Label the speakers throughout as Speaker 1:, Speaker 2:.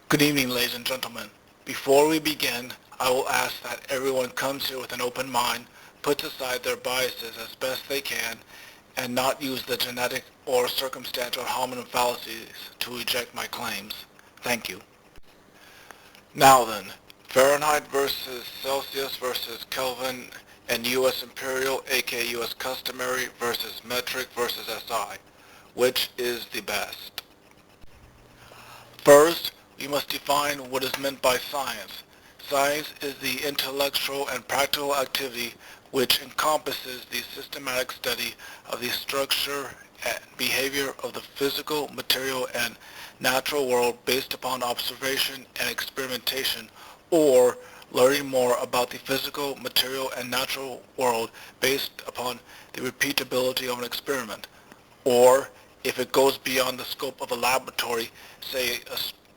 Speaker 1: Good evening, ladies and gentlemen. Before we begin, I will ask that everyone comes here with an open mind, puts aside their biases as best they can, and not use the genetic or circumstantial homonym fallacies to reject my claims. Thank you. Now then, Fahrenheit versus Celsius versus Kelvin and U.S. Imperial, aka U.S. Customary versus Metric versus SI. Which is the best? First, we must define what is meant by science. Science is the intellectual and practical activity which encompasses the systematic study of the structure and behavior of the physical, material, and natural world based upon observation and experimentation, or learning more about the physical, material, and natural world based upon the repeatability of an experiment, or if it goes beyond the scope of a laboratory, say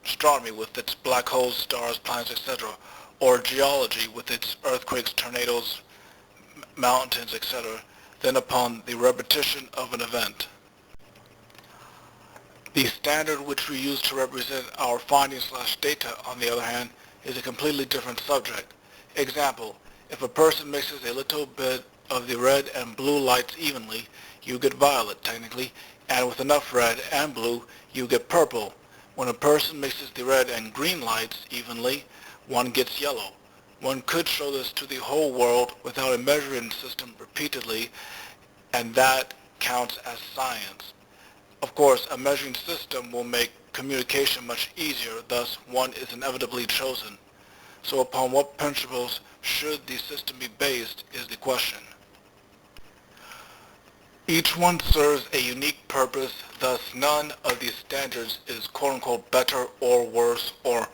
Speaker 1: astronomy with its black holes, stars, planets, etc., or geology with its earthquakes, tornadoes, mountains, etc., then upon the repetition of an event. The standard which we use to represent our findings/data, on the other hand, is a completely different subject. Example, if a person mixes a little bit of the red and blue lights evenly, you get violet, technically, and with enough red and blue, you get purple. When a person mixes the red and green lights evenly, one gets yellow. One could show this to the whole world without a measuring system repeatedly, and that counts as science. Of course, a measuring system will make communication much easier, thus one is inevitably chosen. So upon what principles should the system be based is the question. Each one serves a unique purpose, thus none of these standards is quote-unquote better or worse or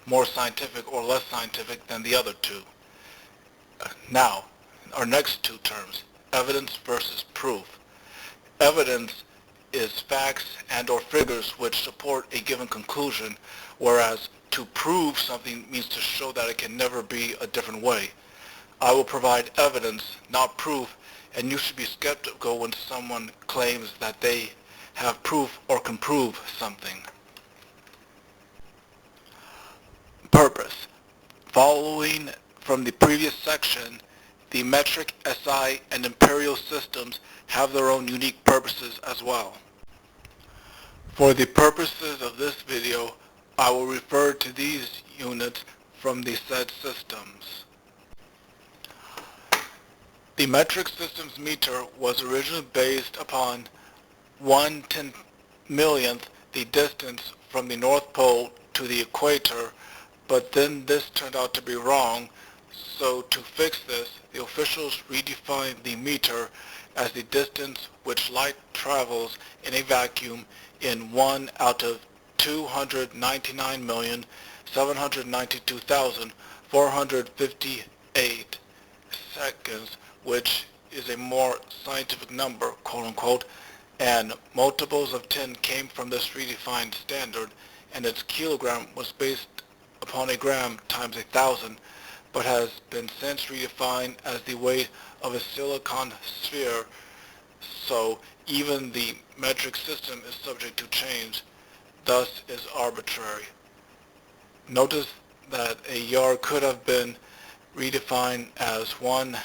Speaker 1: more scientific or less scientific than the other two. Now, our next two terms, evidence versus proof. Evidence is facts and or figures which support a given conclusion, whereas to prove something means to show that it can never be a different way. I will provide evidence, not proof, and you should be skeptical when someone claims that they have proof or can prove something. Purpose. Following from the previous section, the metric, SI, and imperial systems have their own unique purposes as well. For the purposes of this video, I will refer to these units from the said systems. The metric system's meter was originally based upon 1/10,000,000th the distance from the North Pole to the equator, but then this turned out to be wrong, so to fix this, the officials redefined the meter as the distance which light travels in a vacuum in 1 out of 299,792,458 seconds, which is a more scientific number, quote-unquote, and multiples of 10 came from this redefined standard, and its kilogram was based upon a gram times 1,000, but has been since redefined as the weight of a silicon sphere, so even the metric system is subject to change, thus is arbitrary. Notice that a yard could have been redefined as 1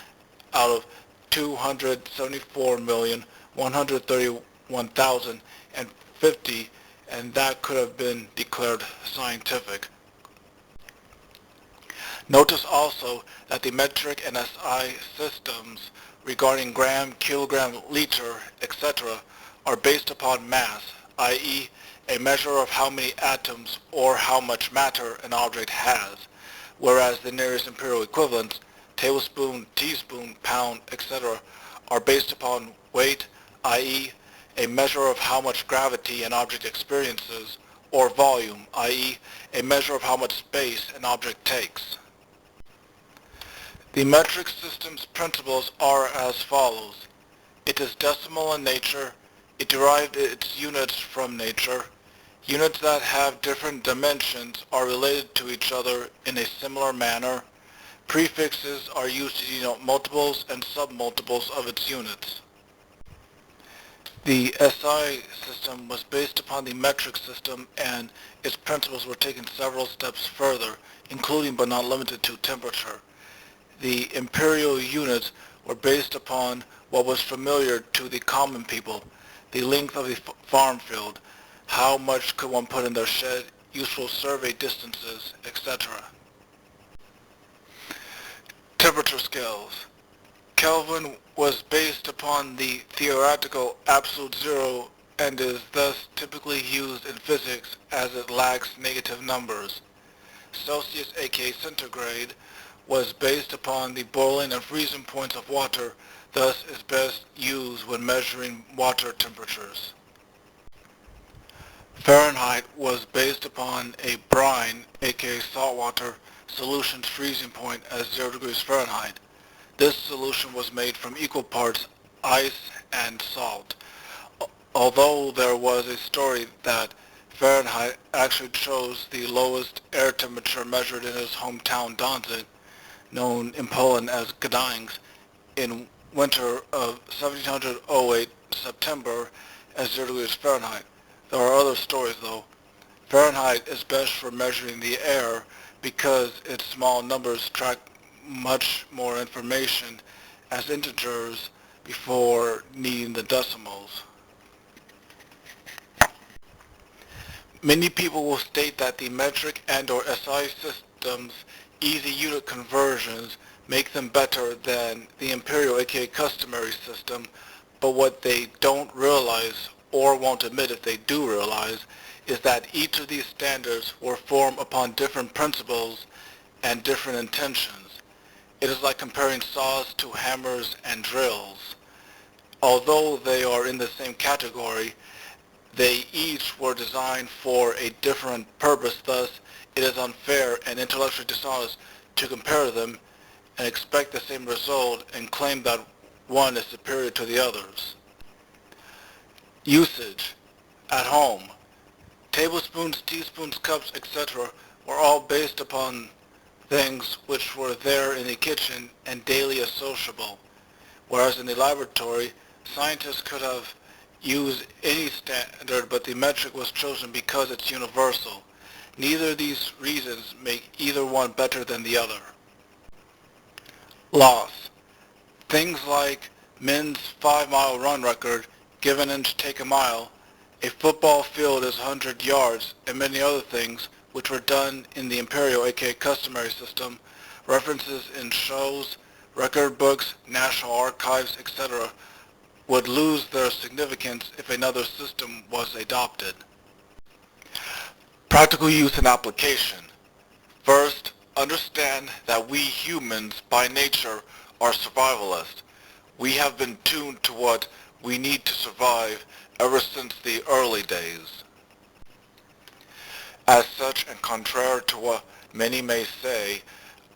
Speaker 1: out of 274,131,050, and that could have been declared scientific. Notice also that the metric and SI systems regarding gram, kilogram, liter, etc. are based upon mass, i.e. a measure of how many atoms or how much matter an object has, whereas the nearest imperial equivalents, tablespoon, teaspoon, pound, etc., are based upon weight, i.e. a measure of how much gravity an object experiences, or volume, i.e. a measure of how much space an object takes. The metric system's principles are as follows. It is decimal in nature. It derived its units from nature. Units that have different dimensions are related to each other in a similar manner. Prefixes are used to denote multiples and submultiples of its units. The SI system was based upon the metric system, and its principles were taken several steps further, including but not limited to temperature. The imperial units were based upon what was familiar to the common people, the length of the farm field, how much could one put in their shed, useful survey distances, etc. Temperature scales. Kelvin was based upon the theoretical absolute zero and is thus typically used in physics as it lacks negative numbers. Celsius, aka centigrade, was based upon the boiling and freezing points of water, thus is best used when measuring water temperatures. Fahrenheit was based upon a brine, aka saltwater, solution's freezing point at 0 degrees Fahrenheit. This solution was made from equal parts ice and salt. Although there was a story that Fahrenheit actually chose the lowest air temperature measured in his hometown Danzig, known in Poland as Gdańsk, in winter of 1708 September at 0 degrees Fahrenheit. There are other stories though. Fahrenheit is best for measuring the air because its small numbers track much more information as integers before needing the decimals. Many people will state that the metric and/or SI systems' easy unit conversions make them better than the imperial, aka customary system, but what they don't realize, or won't admit if they do realize, is that each of these standards were formed upon different principles and different intentions. It is like comparing saws to hammers and drills. Although they are in the same category, they each were designed for a different purpose, thus it is unfair and intellectually dishonest to compare them and expect the same result and claim that one is superior to the others. Usage. At home. Tablespoons, teaspoons, cups, etc. were all based upon things which were there in the kitchen and daily associable, whereas in the laboratory, scientists could have used any standard, but the metric was chosen because it's universal. Neither of these reasons make either one better than the other. Loss. Things like men's 5-mile run record, give an inch, take a mile, a football field is 100 yards, and many other things which were done in the imperial, aka customary system, references in shows, record books, national archives, etc., would lose their significance if another system was adopted. Practical use and application. First, understand that we humans, by nature, are survivalists. We have been tuned to what we need to survive ever since the early days. As such, and contrary to what many may say,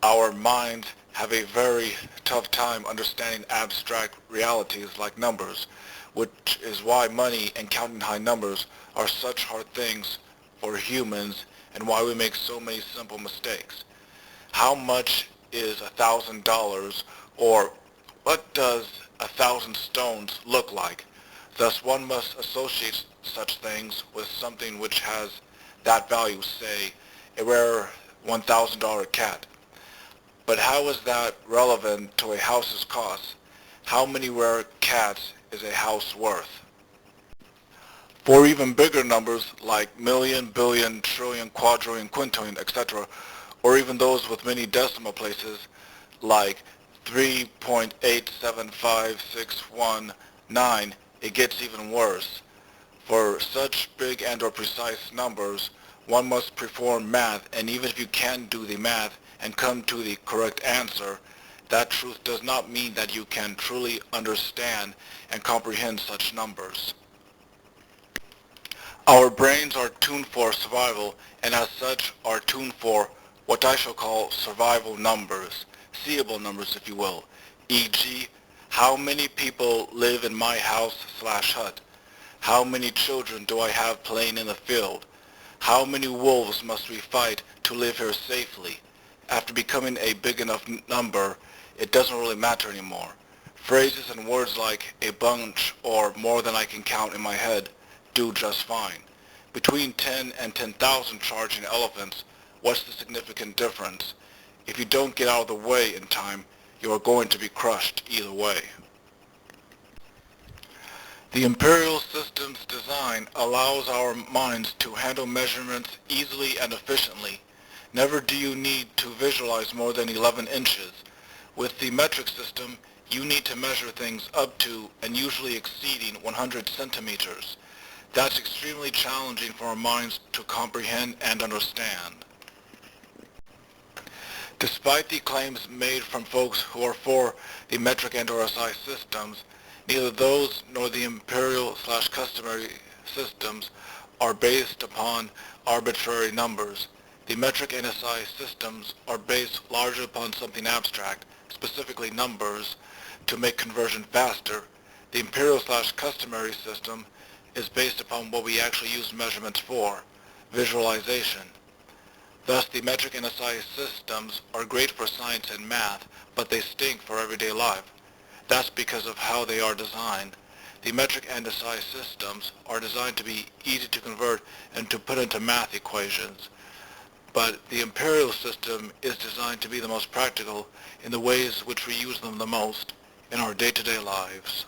Speaker 1: our minds have a very tough time understanding abstract realities like numbers, which is why money and counting high numbers are such hard things for humans and why we make so many simple mistakes. How much is $1,000, or what does 1,000 stones look like? Thus one must associate such things with something which has that value, say a rare $1,000 cat. But how is that relevant to a house's cost? How many rare cats is a house worth? For even bigger numbers like million, billion, trillion, quadrillion, quintillion, etc., or even those with many decimal places like 3.875619, it gets even worse. For such big and/or precise numbers, one must perform math, and even if you can do the math and come to the correct answer, that truth does not mean that you can truly understand and comprehend such numbers. Our brains are tuned for survival, and as such are tuned for what I shall call survival numbers, seeable numbers if you will, e.g., how many people live in my house/hut? How many children do I have playing in the field? How many wolves must we fight to live here safely? After becoming a big enough number, it doesn't really matter anymore. Phrases and words like a bunch or more than I can count in my head do just fine. Between 10 and 10,000 charging elephants, what's the significant difference? If you don't get out of the way in time, you are going to be crushed either way. The Imperial system's design allows our minds to handle measurements easily and efficiently. Never do you need to visualize more than 11 inches. With the metric system, you need to measure things up to and usually exceeding 100 centimeters. That's extremely challenging for our minds to comprehend and understand. Despite the claims made from folks who are for the metric and or SI systems, neither those nor the imperial/customary systems are based upon arbitrary numbers. The metric and SI systems are based largely upon something abstract, specifically numbers, to make conversion faster. The imperial/customary system is based upon what we actually use measurements for, visualization. Thus, the metric and SI systems are great for science and math, but they stink for everyday life. That's because of how they are designed. The metric and SI systems are designed to be easy to convert and to put into math equations. But the imperial system is designed to be the most practical in the ways which we use them the most in our day-to-day lives.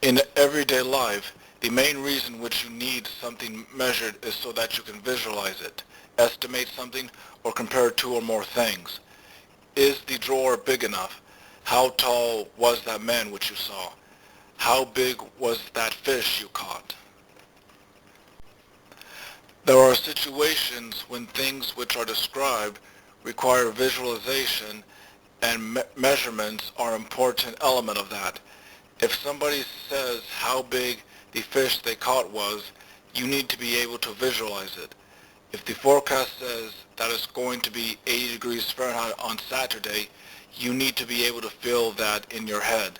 Speaker 1: In everyday life, the main reason which you need something measured is so that you can visualize it, estimate something, or compare two or more things. Is the drawer big enough? How tall was that man which you saw? How big was that fish you caught? There are situations when things which are described require visualization, and measurements are an important element of that. If somebody says how big the fish they caught was, you need to be able to visualize it. If the forecast says that it's going to be 80 degrees Fahrenheit on Saturday, you need to be able to feel that in your head.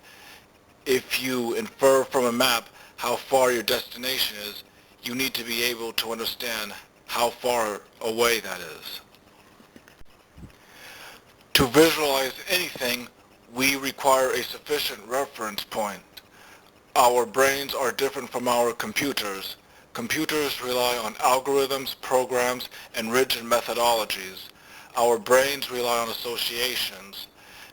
Speaker 1: If you infer from a map how far your destination is, you need to be able to understand how far away that is. To visualize anything, we require a sufficient reference point. Our brains are different from our computers. Computers rely on algorithms, programs, and rigid methodologies. Our brains rely on associations.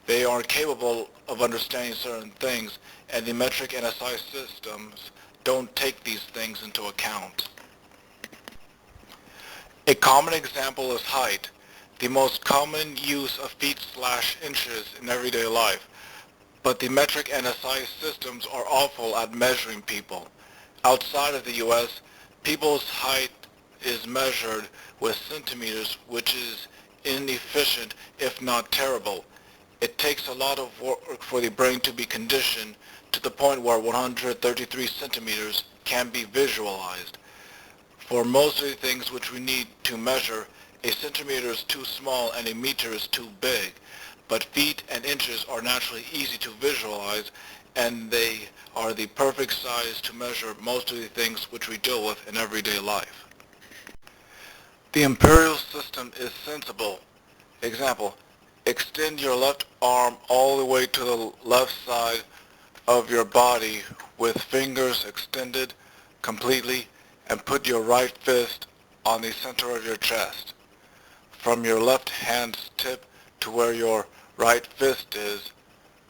Speaker 1: They are capable of understanding certain things, and the metric and SI systems don't take these things into account. A common example is height, the most common use of feet/inches in everyday life. But the metric and SI systems are awful at measuring people. Outside of the US, people's height is measured with centimeters, which is inefficient if not terrible. It takes a lot of work for the brain to be conditioned to the point where 133 centimeters can be visualized. For most of the things which we need to measure, a centimeter is too small and a meter is too big. But feet and inches are naturally easy to visualize, and they are the perfect size to measure most of the things which we deal with in everyday life. The imperial system is sensible. Example, extend your left arm all the way to the left side of your body with fingers extended completely, and put your right fist on the center of your chest. From your left hand's tip to where your right fist is,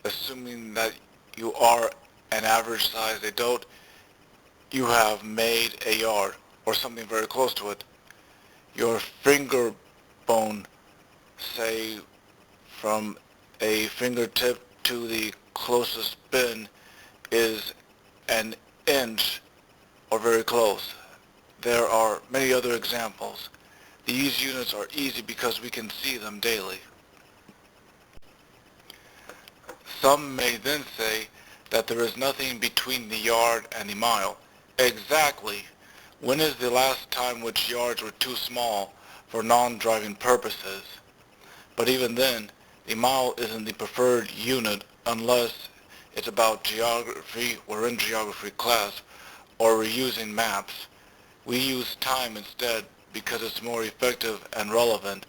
Speaker 1: assuming that you are an average size adult, you have made a yard, or something very close to it. Your finger bone, say from a fingertip to the closest pin, is an inch or very close. There are many other examples. These units are easy because we can see them daily. Some may then say that there is nothing between the yard and the mile. Exactly. When is the last time which yards were too small for non-driving purposes? But even then, the mile isn't the preferred unit unless it's about geography, we're in geography class, or we're using maps. We use time instead because it's more effective and relevant.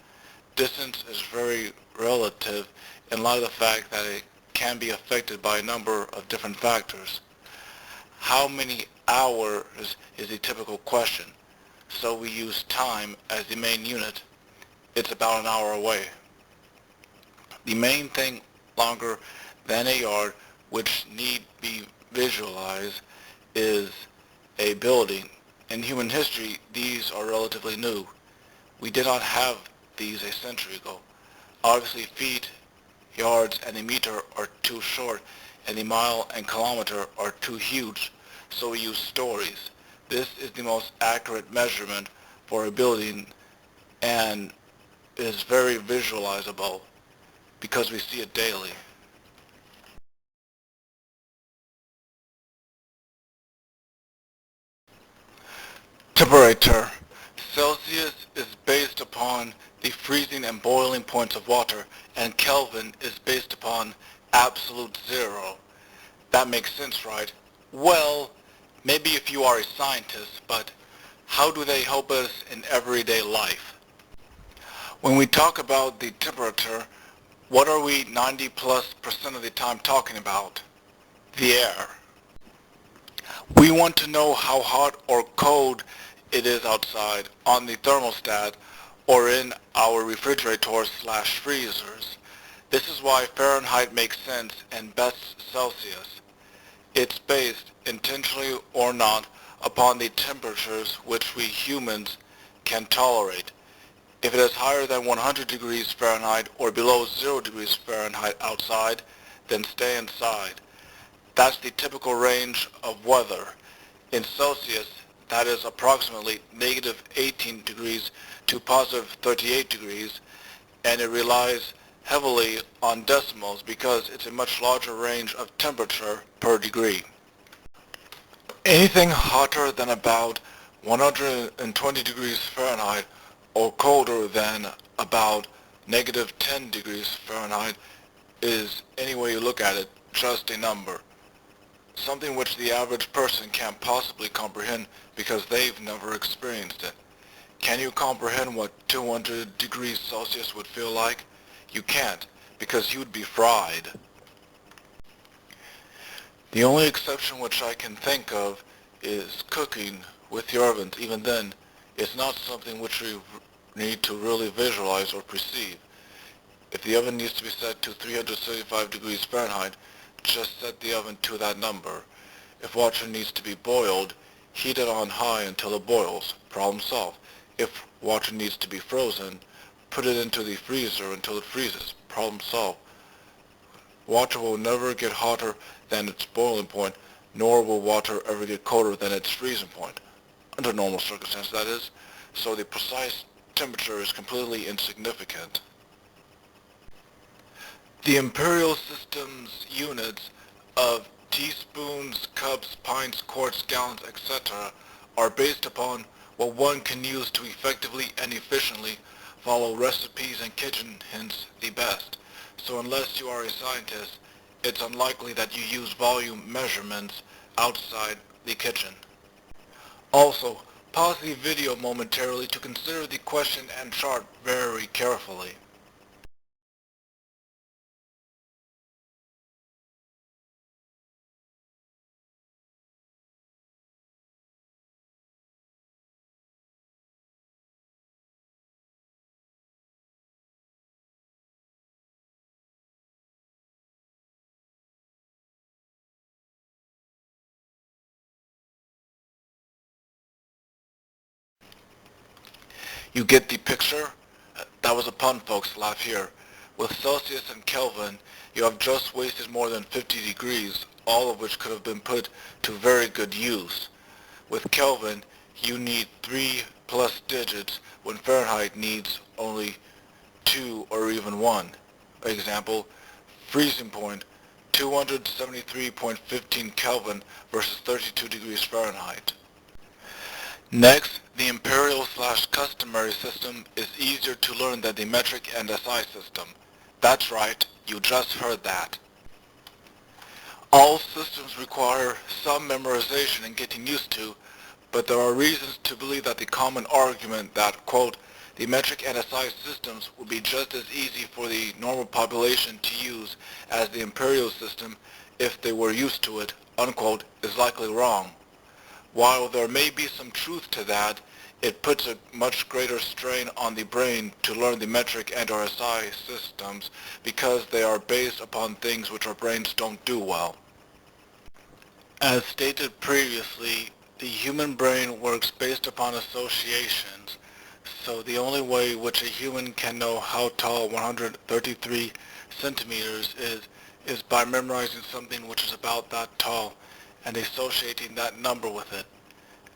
Speaker 1: Distance is very relative in light of the fact that it can be affected by a number of different factors. How many hours is a typical question, so we use time as the main unit. It's about an hour away. The main thing longer than a yard which need be visualized is a building. In human history, these are relatively new. We did not have these a century ago. Obviously, feet, yards, and a meter are too short, and a mile and kilometer are too huge, so we use stories. This is the most accurate measurement for a building and is very visualizable because we see it daily. Temperature. Celsius is based upon the freezing and boiling points of water, and Kelvin is based upon absolute zero. That makes sense, right? Well, maybe if you are a scientist, but how do they help us in everyday life? When we talk about the temperature, what are we 90+% of the time talking about? The air. We want to know how hot or cold it is outside on the thermostat or in our refrigerators slash freezers. This is why Fahrenheit makes sense and best Celsius. It's based, intentionally or not, upon the temperatures which we humans can tolerate. If it is higher than 100 degrees Fahrenheit or below 0 degrees Fahrenheit outside, then stay inside. That's the typical range of weather. In Celsius, that is approximately negative 18 degrees to positive 38 degrees, and it relies heavily on decimals because it's a much larger range of temperature per degree. Anything hotter than about 120 degrees Fahrenheit or colder than about negative 10 degrees Fahrenheit is, any way you look at it, just a number. Something which the average person can't possibly comprehend because they've never experienced it. Can you comprehend what 200 degrees Celsius would feel like? You can't, because you'd be fried. The only exception which I can think of is cooking with the ovens. Even then, it's not something which we need to really visualize or perceive. If the oven needs to be set to 375 degrees Fahrenheit, just set the oven to that number. If water needs to be boiled, heat it on high until it boils. Problem solved. If water needs to be frozen, put it into the freezer until it freezes. Problem solved. Water will never get hotter than its boiling point, nor will water ever get colder than its freezing point. Under normal circumstances, that is. So the precise temperature is completely insignificant. The Imperial system's units of teaspoons, cups, pints, quarts, gallons, etc. are based upon what one can use to effectively and efficiently follow recipes and kitchen hints the best. So unless you are a scientist, it's unlikely that you use volume measurements outside the kitchen. Also, pause the video momentarily to consider the question and chart very carefully. You get the picture? That was a pun, folks. Laugh here. With Celsius and Kelvin, you have just wasted more than 50 degrees, all of which could have been put to very good use. With Kelvin, you need 3 plus digits when Fahrenheit needs only 2 or even 1. Example, freezing point, 273.15 Kelvin versus 32 degrees Fahrenheit. Next, the imperial/customary system is easier to learn than the metric and SI system. That's right, you just heard that. All systems require some memorization and getting used to, but there are reasons to believe that the common argument that, quote, The metric and SI systems would be just as easy for the normal population to use as the imperial system if they were used to it, unquote, is likely wrong. While there may be some truth to that, it puts a much greater strain on the brain to learn the metric and or SI systems because they are based upon things which our brains don't do well. As stated previously, the human brain works based upon associations, so the only way which a human can know how tall 133 centimeters is by memorizing something which is about that tall and associating that number with it.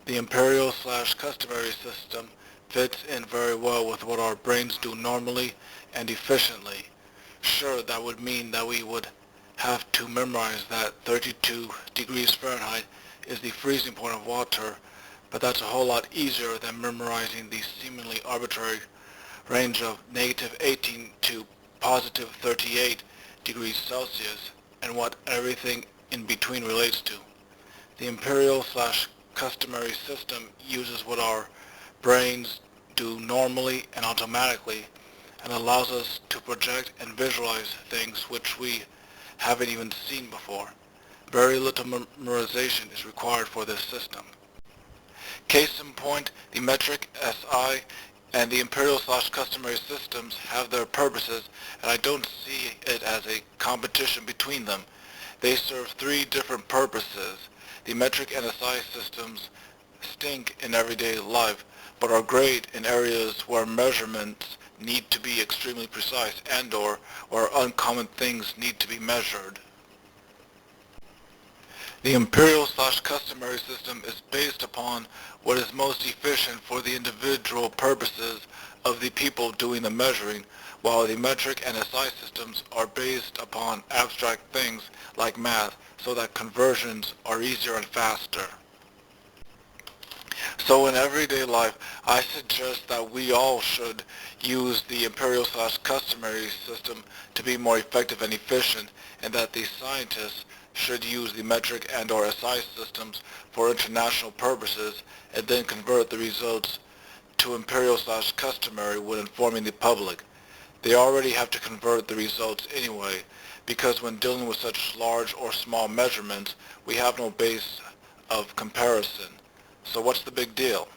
Speaker 1: The imperial/customary system fits in very well with what our brains do normally and efficiently. Sure, that would mean that we would have to memorize that 32 degrees Fahrenheit is the freezing point of water, but that's a whole lot easier than memorizing the seemingly arbitrary range of -18 to +38 degrees Celsius and what everything in between relates to. The imperial/customary system uses what our brains do normally and automatically and allows us to project and visualize things which we haven't even seen before. Very little memorization is required for this system. Case in point, the metric SI and the imperial/customary systems have their purposes, and I don't see it as a competition between them. They serve three different purposes. The metric and SI systems stink in everyday life, but are great in areas where measurements need to be extremely precise and or where uncommon things need to be measured. The imperial/customary system is based upon what is most efficient for the individual purposes of the people doing the measuring, while the metric and SI systems are based upon abstract things like math, so that conversions are easier and faster. So in everyday life, I suggest that we all should use the imperial/customary system to be more effective and efficient, and that the scientists should use the metric and or SI systems for international purposes and then convert the results to imperial/customary when informing the public. They already have to convert the results anyway, because when dealing with such large or small measurements, we have no base of comparison. So what's the big deal?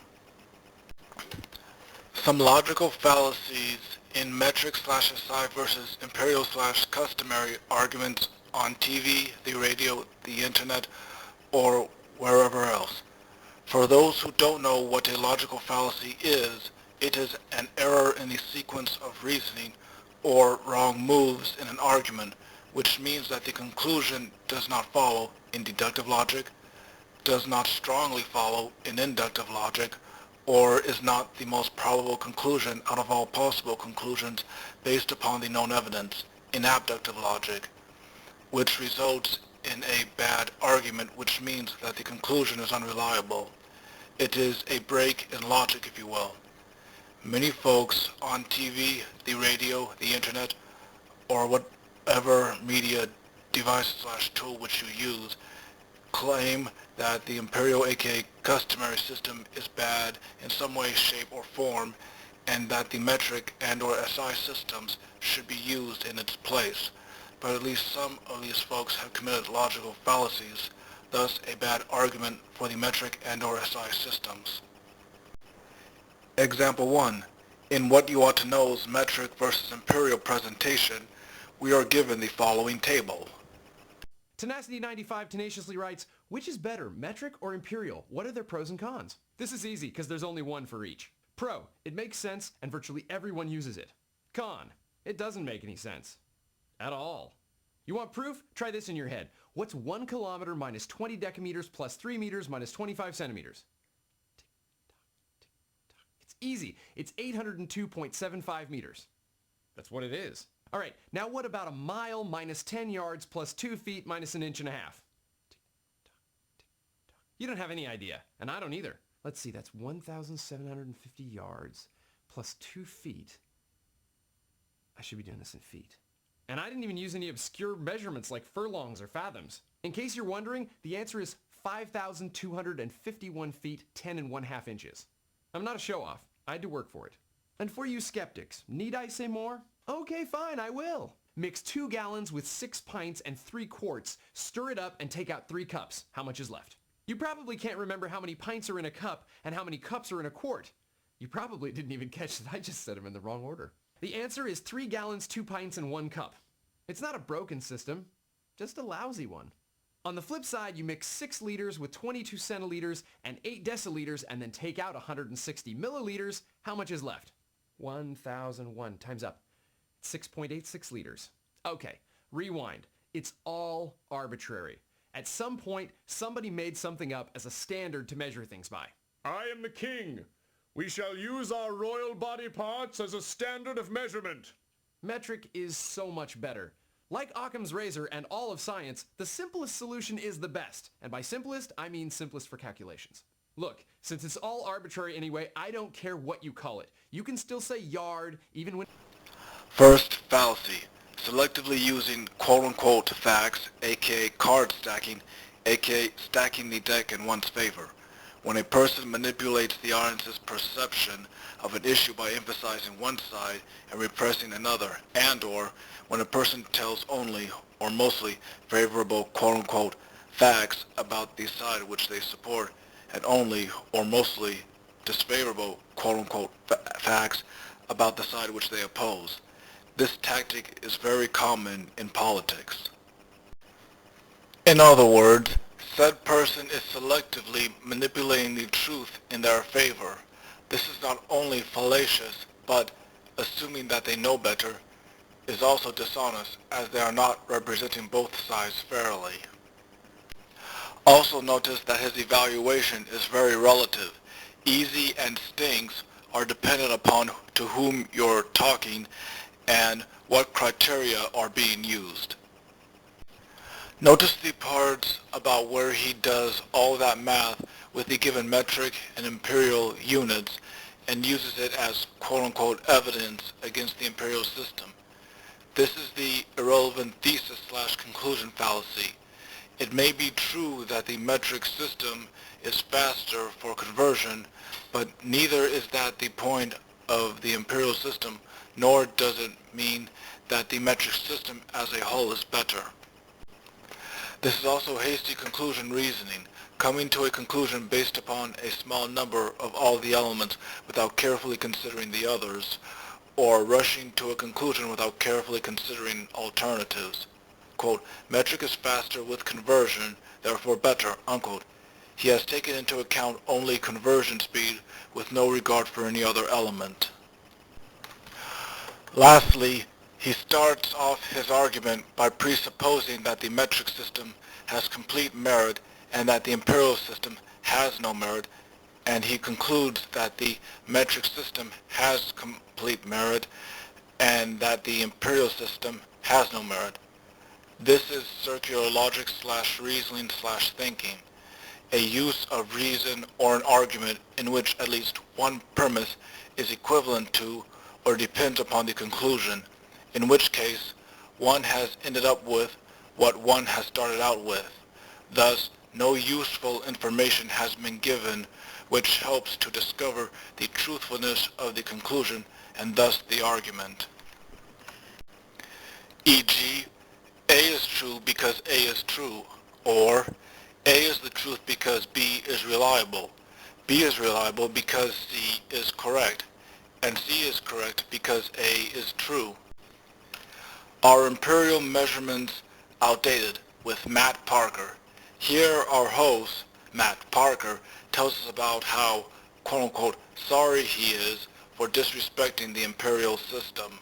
Speaker 1: Some logical fallacies in metric/SI versus imperial/customary arguments on TV, the radio, the internet, or wherever else. For those who don't know what a logical fallacy is, it is an error in the sequence of reasoning or wrong moves in an argument, which means that the conclusion does not follow in deductive logic, does not strongly follow in inductive logic, or is not the most probable conclusion out of all possible conclusions based upon the known evidence in abductive logic, which results in a bad argument, which means that the conclusion is unreliable. It is a break in logic, if you will. Many folks on TV, the radio, the internet, or whatever media device/tool which you use, claim that the imperial aka customary system is bad in some way, shape, or form, and that the metric and or SI systems should be used in its place. But at least some of these folks have committed logical fallacies, thus a bad argument for the metric and or SI systems. Example 1. In What You Ought to Know's metric versus imperial presentation, we are given the following table.
Speaker 2: Tenacity95 tenaciously writes, which is better, metric or imperial? What are their pros and cons? This is easy because there's only one for each. Pro, it makes sense and virtually everyone uses it. Con, it doesn't make any sense. At all. You want proof? Try this in your head. What's 1 kilometer minus 20 decameters plus 3 meters minus 25 centimeters? It's easy. It's 802.75 meters. That's what it is. All right, now what about a mile minus 10 yards plus 2 feet minus 1.5 inches? You don't have any idea, and I don't either. Let's see, that's 1,750 yards plus 2 feet. I should be doing this in feet. And I didn't even use any obscure measurements like furlongs or fathoms. In case you're wondering, the answer is 5,251 feet, 10 1/2 inches. I'm not a show-off. I had to work for it. And for you skeptics, need I say more? Okay, fine, I will. Mix 2 gallons with 6 pints and 3 quarts, stir it up and take out 3 cups. How much is left? You probably can't remember how many pints are in a cup and how many cups are in a quart. You probably didn't even catch that I just said them in the wrong order. The answer is 3 gallons, 2 pints, and 1 cup. It's not a broken system, just a lousy one. On the flip side, you mix 6 liters with 22 centiliters and 8 deciliters and then take out 160 milliliters. How much is left? 1,001 times up. 6.86 liters. Okay, rewind. It's all arbitrary. At some point, somebody made something up as a standard to measure things by.
Speaker 3: I am the king. We shall use our royal body parts as a standard of measurement.
Speaker 2: Metric is so much better. Like Occam's razor and all of science, the simplest solution is the best. And by simplest, I mean simplest for calculations. Look, since it's all arbitrary anyway, I don't care what you call it. You can still say yard, even when...
Speaker 1: First, fallacy. Selectively using quote-unquote facts, aka card stacking, aka stacking the deck in one's favor. When a person manipulates the audience's perception of an issue by emphasizing one side and repressing another, and/or when a person tells only or mostly favorable quote-unquote facts about the side which they support, and only or mostly disfavorable quote-unquote facts about the side which they oppose. This tactic is very common in politics. In other words, said person is selectively manipulating the truth in their favor. This is not only fallacious, but, assuming that they know better, is also dishonest, as they are not representing both sides fairly. Also notice that his evaluation is very relative. Easy and stings are dependent upon to whom you're talking and what criteria are being used. Notice the parts about where he does all that math with the given metric and imperial units and uses it as quote-unquote evidence against the imperial system. This is the irrelevant thesis/conclusion fallacy. It may be true that the metric system is faster for conversion, but neither is that the point of the imperial system, nor does it mean that the metric system as a whole is better. This is also hasty conclusion reasoning, coming to a conclusion based upon a small number of all the elements without carefully considering the others, or rushing to a conclusion without carefully considering alternatives. Quote, metric is faster with conversion, therefore better, unquote. He has taken into account only conversion speed with no regard for any other element. Lastly, he starts off his argument by presupposing that the metric system has complete merit and that the imperial system has no merit, and he concludes that the metric system has complete merit and that the imperial system has no merit. This is circular logic/reasoning/thinking, a use of reason or an argument in which at least one premise is equivalent to or depends upon the conclusion, in which case one has ended up with what one has started out with. Thus, no useful information has been given which helps to discover the truthfulness of the conclusion and thus the argument. E.g., A is true because A is true, or A is the truth because B is reliable. B is reliable because C is correct, and C is correct because A is true. Are imperial measurements outdated? With Matt Parker. Here our host, Matt Parker, tells us about how, quote-unquote, sorry he is for disrespecting the imperial system.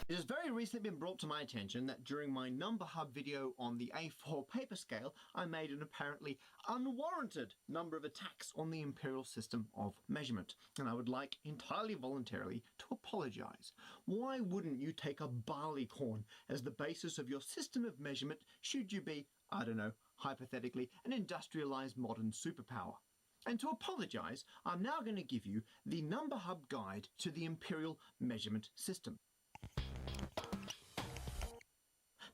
Speaker 4: It has very recently been brought to my attention that during my number hub video on the A4 paper scale, I made an apparently unwarranted number of attacks on the imperial system of measurement, and I would like entirely voluntarily to apologize. Why wouldn't you take a barley corn as the basis of your system of measurement should you be, I don't know, hypothetically, an industrialized modern superpower? And to apologize, I'm now going to give you the number hub guide to the imperial measurement system,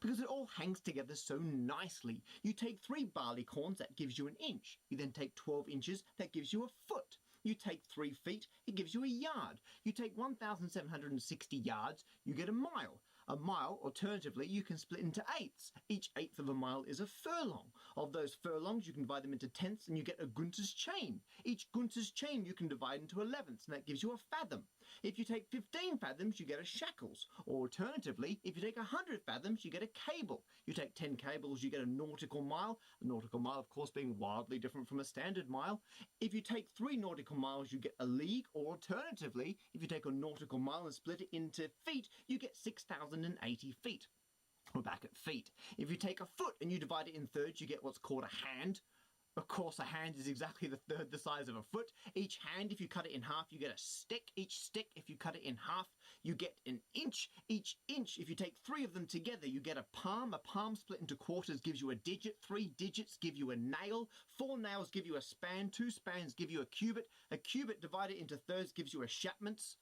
Speaker 4: because it all hangs together so nicely. You take 3 barley corns, that gives you an inch. You then take 12 inches, that gives you a foot. You take 3 feet, it gives you a yard. You take 1,760 yards, you get a mile. A mile, alternatively, you can split into eighths. Each eighth of a mile is a furlong. Of those furlongs, you can divide them into tenths and you get a Gunter's chain. Each Gunter's chain you can divide into 11ths, and that gives you a fathom. If you take 15 fathoms, you get a shackles. Or alternatively, if you take 100 fathoms, you get a cable. You take 10 cables, you get a nautical mile. A nautical mile, of course, being wildly different from a standard mile. If you take 3 nautical miles, you get a league. Or alternatively, if you take a nautical mile and split it into feet, you get 6,080 feet. We're back at feet. If you take a foot and you divide it in thirds, you get what's called a hand. Of course, a hand is exactly the third the size of a foot. Each hand, if you cut it in half, you get a stick. Each stick, if you cut it in half, you get an inch. Each inch, if you take 3 of them together, you get a palm. A palm split into quarters gives you a digit. 3 digits give you a nail. 4 nails give you a span. 2 spans give you a cubit. A cubit divided into thirds gives you a shatments.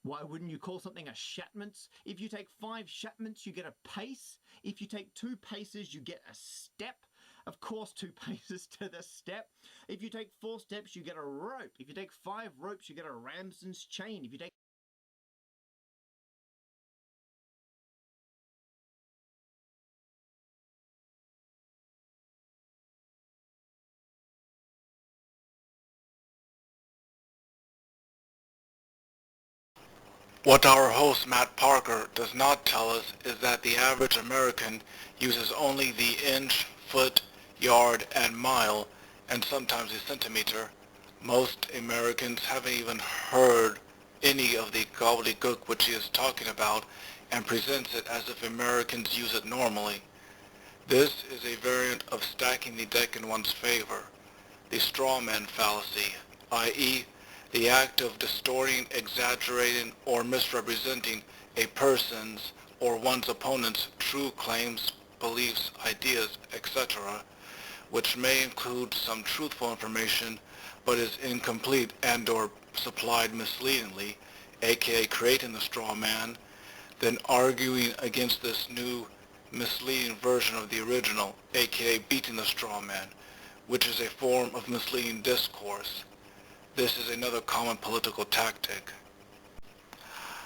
Speaker 4: Why wouldn't you call something a shatments? If you take 5 shatments, you get a pace. If you take 2 paces, you get a step. Of course, 2 paces to the step. If you take 4 steps, you get a rope. If you take 5 ropes, you get a Ramson's chain. If you take
Speaker 1: What our host Matt Parker does not tell us is that the average American uses only the inch, foot, yard, and mile, and sometimes the centimeter. Most Americans haven't even heard any of the gobbledygook which he is talking about, and presents it as if Americans use it normally. This is a variant of stacking the deck in one's favor, the straw man fallacy, i.e., the act of distorting, exaggerating, or misrepresenting a person's or one's opponent's true claims, beliefs, ideas, etc., which may include some truthful information but is incomplete and or supplied misleadingly, aka creating the straw man, then arguing against this new misleading version of the original, aka beating the straw man, which is a form of misleading discourse. This is another common political tactic.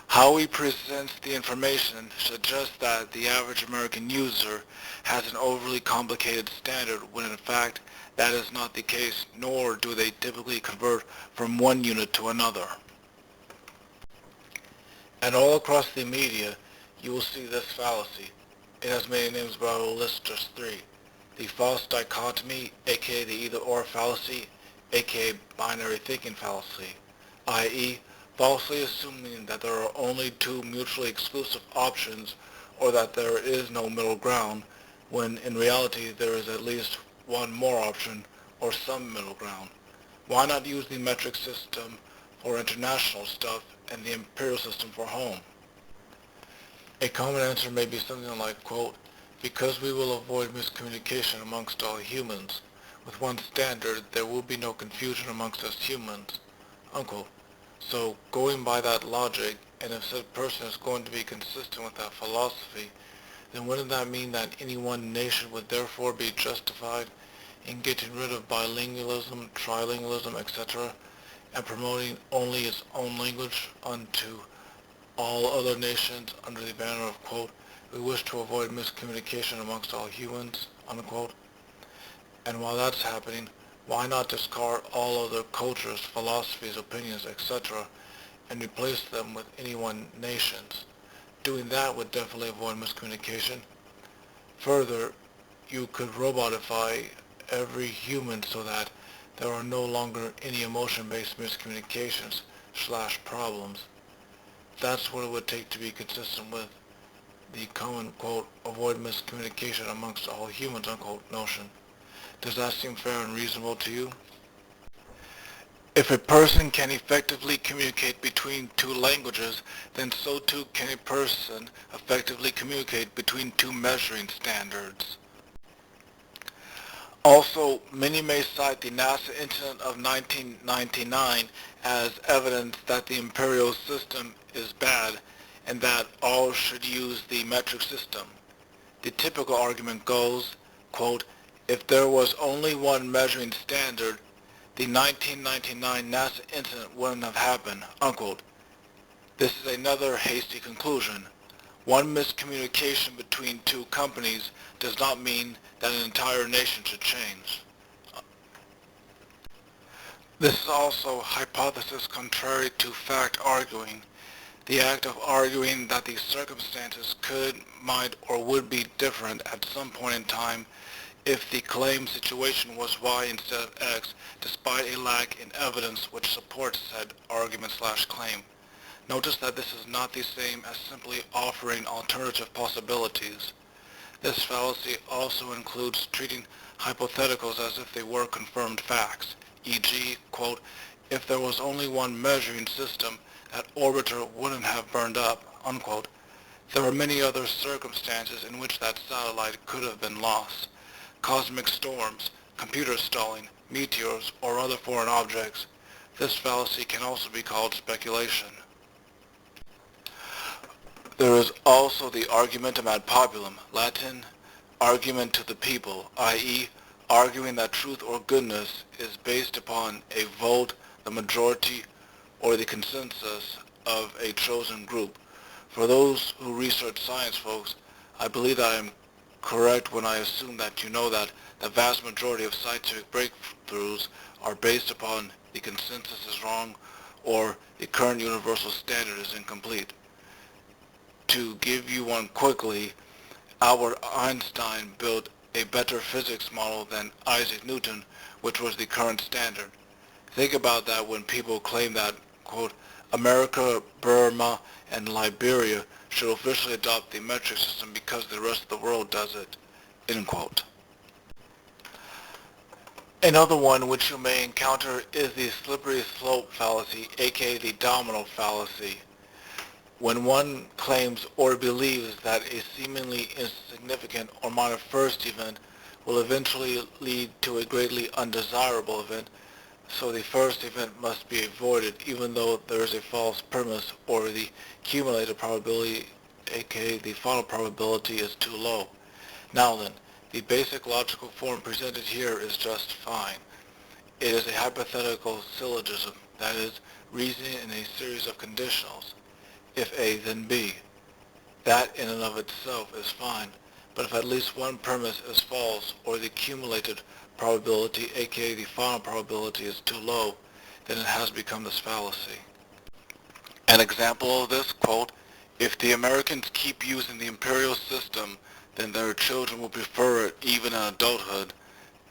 Speaker 1: How he presents the information suggests that the average American user has an overly complicated standard when in fact that is not the case, nor do they typically convert from one unit to another. And all across the media you will see this fallacy. It has many names, but I will list just 3. The false dichotomy, aka the either-or fallacy, aka binary thinking fallacy, i.e., falsely assuming that there are only 2 mutually exclusive options or that there is no middle ground, when in reality there is at least one more option or some middle ground. Why not use the metric system for international stuff and the imperial system for home? A common answer may be something like, quote, because we will avoid miscommunication amongst all humans. With one standard, there will be no confusion amongst us humans, unquote. So, going by that logic, and if said person is going to be consistent with that philosophy, then wouldn't that mean that any one nation would therefore be justified in getting rid of bilingualism, trilingualism, etc., and promoting only its own language unto all other nations under the banner of, quote, we wish to avoid miscommunication amongst all humans, unquote? And while that's happening, why not discard all other cultures, philosophies, opinions, etc., and replace them with any one nation's? Doing that would definitely avoid miscommunication. Further, you could robotify every human so that there are no longer any emotion-based miscommunications / problems. That's what it would take to be consistent with the common, quote, avoid miscommunication amongst all humans, unquote, notion. Does that seem fair and reasonable to you? If a person can effectively communicate between 2 languages, then so too can a person effectively communicate between 2 measuring standards. Also, many may cite the NASA incident of 1999 as evidence that the imperial system is bad and that all should use the metric system. The typical argument goes, quote, if there was only one measuring standard, the 1999 NASA incident wouldn't have happened, unquote. This is another hasty conclusion. One miscommunication between two companies does not mean that an entire nation should change. This is also hypothesis contrary to fact arguing, the act of arguing that the circumstances could, might, or would be different at some point in time if the claimed situation was Y instead of X, despite a lack in evidence which supports said argument/claim. Notice that this is not the same as simply offering alternative possibilities. This fallacy also includes treating hypotheticals as if they were confirmed facts, e.g., quote, if there was only one measuring system, that orbiter wouldn't have burned up, unquote. There are many other circumstances in which that satellite could have been lost. Cosmic storms, computer stalling, meteors, or other foreign objects. This fallacy can also be called speculation. There is also the argumentum ad populum, Latin, argument to the people, i.e., arguing that truth or goodness is based upon a vote, the majority, or the consensus of a chosen group. For those who research science, folks, I believe that I am correct when I assume that you know that the vast majority of scientific breakthroughs are based upon the consensus is wrong or the current universal standard is incomplete. To give you one quickly, Albert Einstein built a better physics model than Isaac Newton, which was the current standard. Think about that when people claim that, quote, America, Burma, and Liberia should officially adopt the metric system because the rest of the world does it, end quote. Another one which you may encounter is the slippery slope fallacy, aka the domino fallacy. When one claims or believes that a seemingly insignificant or minor first event will eventually lead to a greatly undesirable event, so the first event must be avoided even though there is a false premise or the cumulative probability, aka the final probability, is too low. Now then, the basic logical form presented here is just fine. It is a hypothetical syllogism, that is, reasoning in a series of conditionals. If A, then B. That in and of itself is fine, but if at least one premise is false or the cumulative probability, aka the final probability, is too low, then it has become this fallacy. An example of this, quote, if the Americans keep using the Imperial system, then their children will prefer it even in adulthood,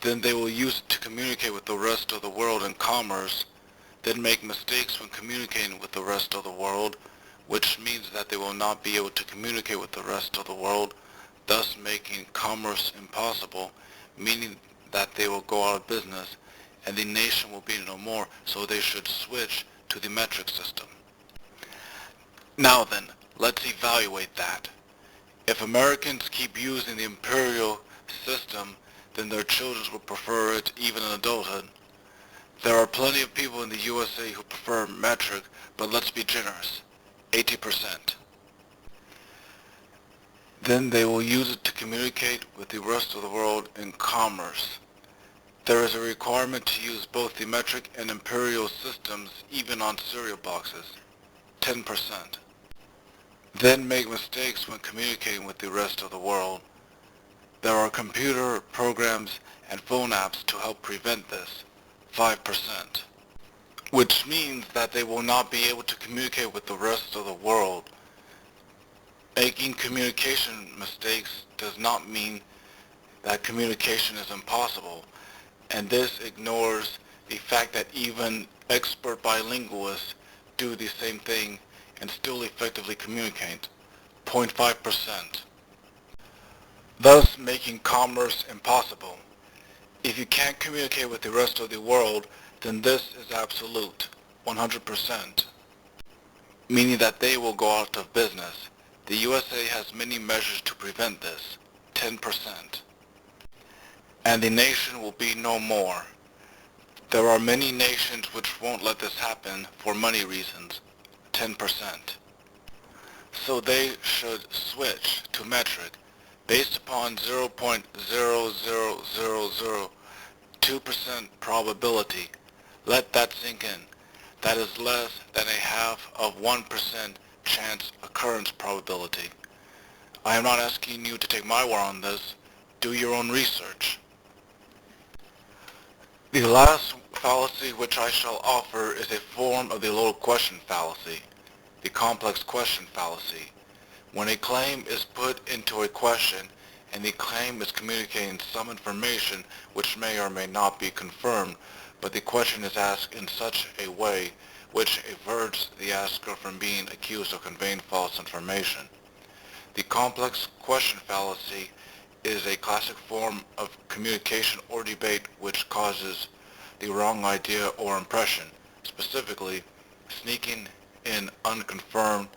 Speaker 1: then they will use it to communicate with the rest of the world in commerce, then make mistakes when communicating with the rest of the world, which means that they will not be able to communicate with the rest of the world, thus making commerce impossible, meaning that they will go out of business, and the nation will be no more, so they should switch to the metric system. Now then, let's evaluate that. If Americans keep using the imperial system, then their children will prefer it even in adulthood. There are plenty of people in the USA who prefer metric, but let's be generous. 80%. Then they will use it to communicate with the rest of the world in commerce. There is a requirement to use both the metric and imperial systems even on cereal boxes. 10%. Then make mistakes when communicating with the rest of the world. There are computer programs and phone apps to help prevent this. 5%. Which means that they will not be able to communicate with the rest of the world. Making communication mistakes does not mean that communication is impossible, and this ignores the fact that even expert bilingualists do the same thing and still effectively communicate. 0.5%. Thus making commerce impossible. If you can't communicate with the rest of the world, then this is absolute, 100%, meaning that they will go out of business. The USA has many measures to prevent this, 10%, and the nation will be no more. There are many nations which won't let this happen for money reasons, 10%. So they should switch to metric based upon 0.00002% probability. Let that sink in. That is less than a half of 1% chance occurrence probability. I am not asking you to take my word on this. Do your own research. The last fallacy which I shall offer is a form of the loaded question fallacy, the complex question fallacy. When a claim is put into a question and the claim is communicating some information which may or may not be confirmed, but the question is asked in such a way which averts the asker from being accused of conveying false information. The complex question fallacy is a classic form of communication or debate which causes the wrong idea or impression, specifically sneaking in unconfirmed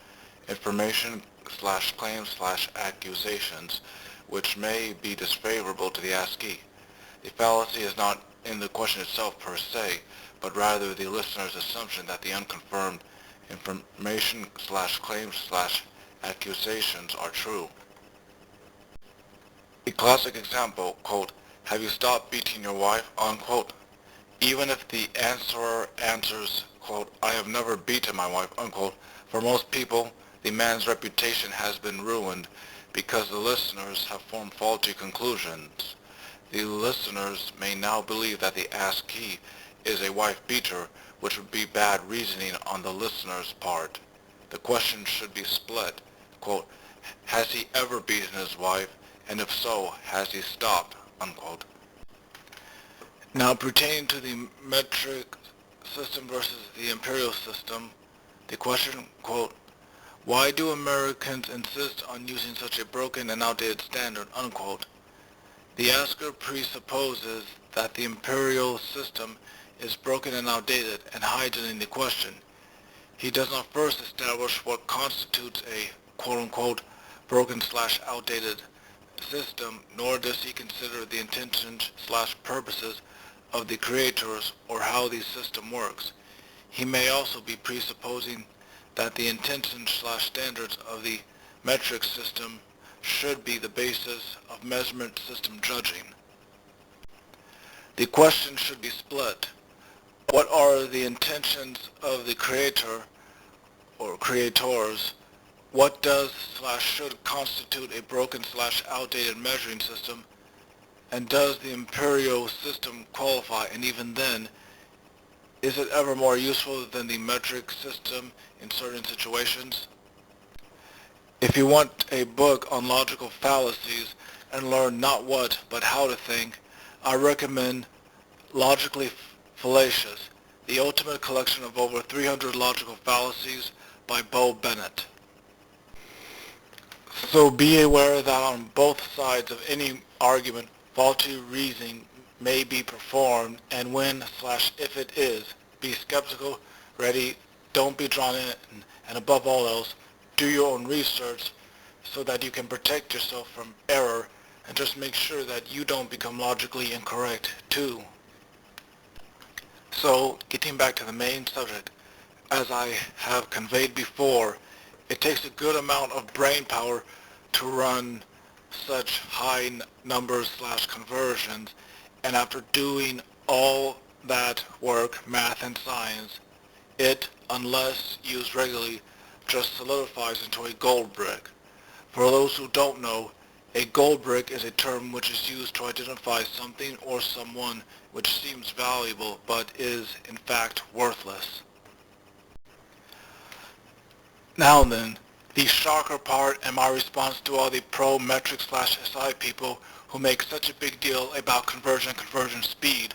Speaker 1: information claims accusations which may be disfavorable to the askee. The fallacy is not in the question itself per se, but rather the listener's assumption that the unconfirmed information claims accusations are true. A classic example, quote, "Have you stopped beating your wife?" unquote. Even if the answerer answers, quote, "I have never beaten my wife," unquote, for most people, the man's reputation has been ruined because the listeners have formed faulty conclusions. The listeners may now believe that the askee is a wife beater, which would be bad reasoning on the listener's part. The question should be split. Quote, "Has he ever beaten his wife? And if so, has he stopped?" unquote. Now, pertaining to the metric system versus the imperial system, the question, quote, "Why do Americans insist on using such a broken and outdated standard?" unquote. The asker presupposes that the imperial system is broken and outdated and hides it in the question. He does not first establish what constitutes a quote-unquote broken/outdated system, nor does he consider the intentions/purposes of the creators or how the system works. He may also be presupposing that the intentions/standards of the metric system should be the basis of measurement system judging. The question should be split. What are the intentions of the creator or creators? What does/should constitute a broken/outdated measuring system? And does the imperial system qualify? And even then, is it ever more useful than the metric system in certain situations? If you want a book on logical fallacies and learn not what, but how to think, I recommend Logically Fallacious, the ultimate collection of over 300 logical fallacies by Bo Bennett. So be aware that on both sides of any argument, faulty reasoning may be performed, and when/if it is, be skeptical, ready, don't be drawn in, and above all else, do your own research so that you can protect yourself from error, and just make sure that you don't become logically incorrect too. So, getting back to the main subject, as I have conveyed before, it takes a good amount of brain power to run such high numbers/conversions, and after doing all that work, math and science, it, unless used regularly, just solidifies into a gold brick. For those who don't know, a gold brick is a term which is used to identify something or someone which seems valuable but is in fact worthless. Now then, the shocker part and my response to all the pro-metric/SI people who make such a big deal about conversion speed.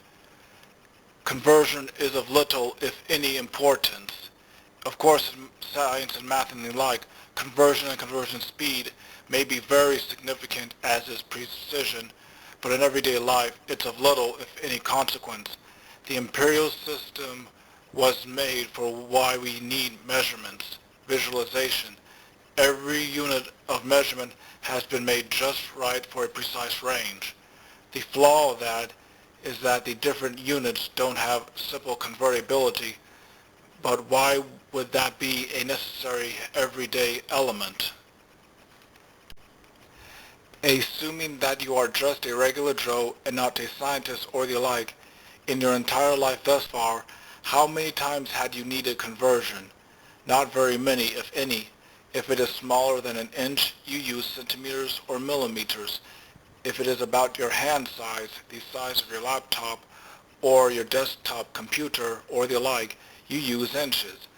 Speaker 1: Conversion is of little, if any, importance. Of course, in science and math and the like, conversion and conversion speed may be very significant, as is precision, but in everyday life, it's of little, if any, consequence. The imperial system was made for why we need measurements, visualization. Every unit of measurement has been made just right for a precise range. The flaw of that is that the different units don't have simple convertibility, but why would that be a necessary everyday element? Assuming that you are just a regular Joe and not a scientist or the like, in your entire life thus far, How many times had you needed conversion? Not very many, if any. If it is smaller than an inch, you use centimeters or millimeters. If it is about your hand size, the size of your laptop, or your desktop computer, or the like, you use inches.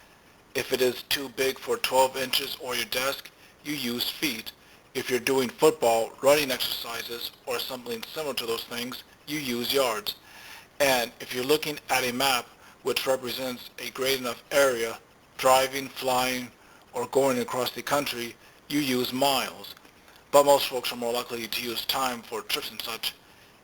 Speaker 1: If it is too big for 12 inches or your desk, you use feet. If you're doing football, running exercises, or something similar to those things, you use yards. And if you're looking at a map which represents a great enough area, driving, flying, or going across the country, you use miles. But most folks are more likely to use time for trips and such.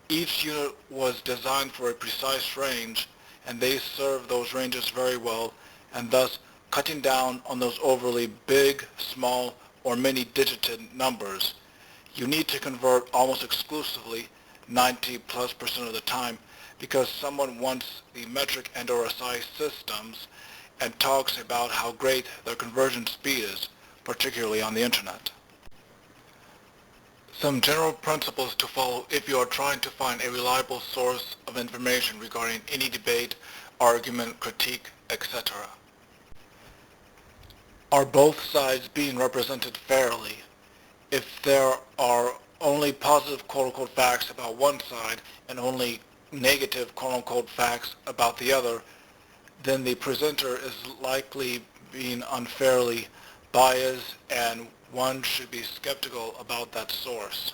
Speaker 1: Each unit was designed for a precise range, and they serve those ranges very well, and thus cutting down on those overly big, small, or many-digited numbers. You need to convert almost exclusively 90+% of the time because someone wants the metric and or SI systems and talks about how great their conversion speed is, particularly on the internet. Some general principles to follow if you are trying to find a reliable source of information regarding any debate, argument, critique, etc. Are both sides being represented fairly? If there are only positive quote-unquote facts about one side and only negative quote-unquote facts about the other, then the presenter is likely being unfairly biased and one should be skeptical about that source.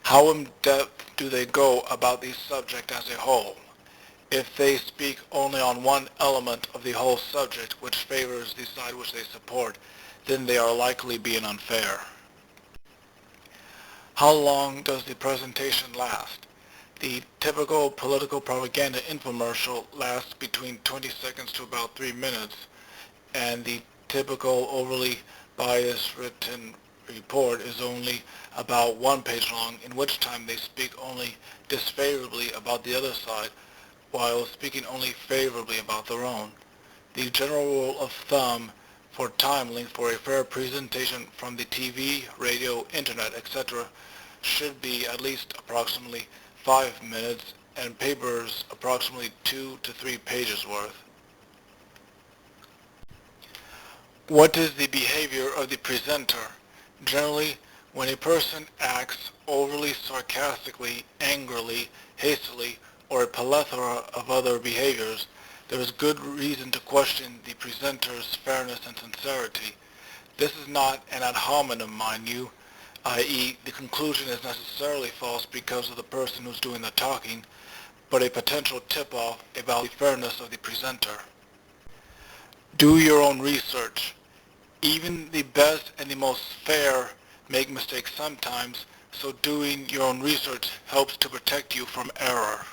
Speaker 1: How in depth do they go about the subject as a whole? If they speak only on one element of the whole subject which favors the side which they support, then they are likely being unfair. How long does the presentation last? The typical political propaganda infomercial lasts between 20 seconds to about 3 minutes, and the typical overly biased written report is only about 1 page long, in which time they speak only disfavorably about the other side, while speaking only favorably about their own. The general rule of thumb for time length for a fair presentation from the TV, radio, internet, etc. should be at least approximately 5 minutes and papers approximately 2 to 3 pages worth. What is the behavior of the presenter? Generally, when a person acts overly sarcastically, angrily, hastily, or a plethora of other behaviors, there is good reason to question the presenter's fairness and sincerity. This is not an ad hominem, mind you, i.e. the conclusion is necessarily false because of the person who's doing the talking, but a potential tip-off about the fairness of the presenter. Do your own research. Even the best and the most fair make mistakes sometimes, so doing your own research helps to protect you from error.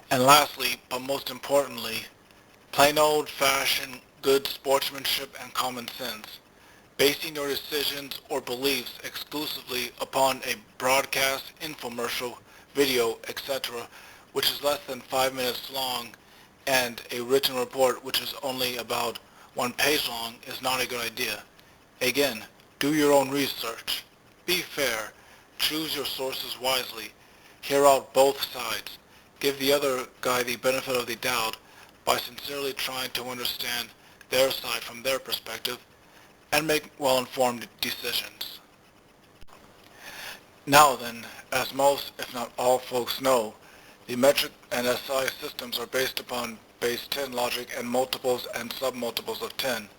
Speaker 1: And lastly, but most importantly, plain old-fashioned good sportsmanship and common sense. Basing your decisions or beliefs exclusively upon a broadcast, infomercial, video, etc., which is less than 5 minutes long, and a written report which is only about 1 page long is not a good idea. Again, do your own research. Be fair. Choose your sources wisely. Hear out both sides. Give the other guy the benefit of the doubt by sincerely trying to understand their side from their perspective and make well-informed decisions. Now then, as most, if not all folks know, the metric and SI systems are based upon base 10 logic and multiples and submultiples of 10.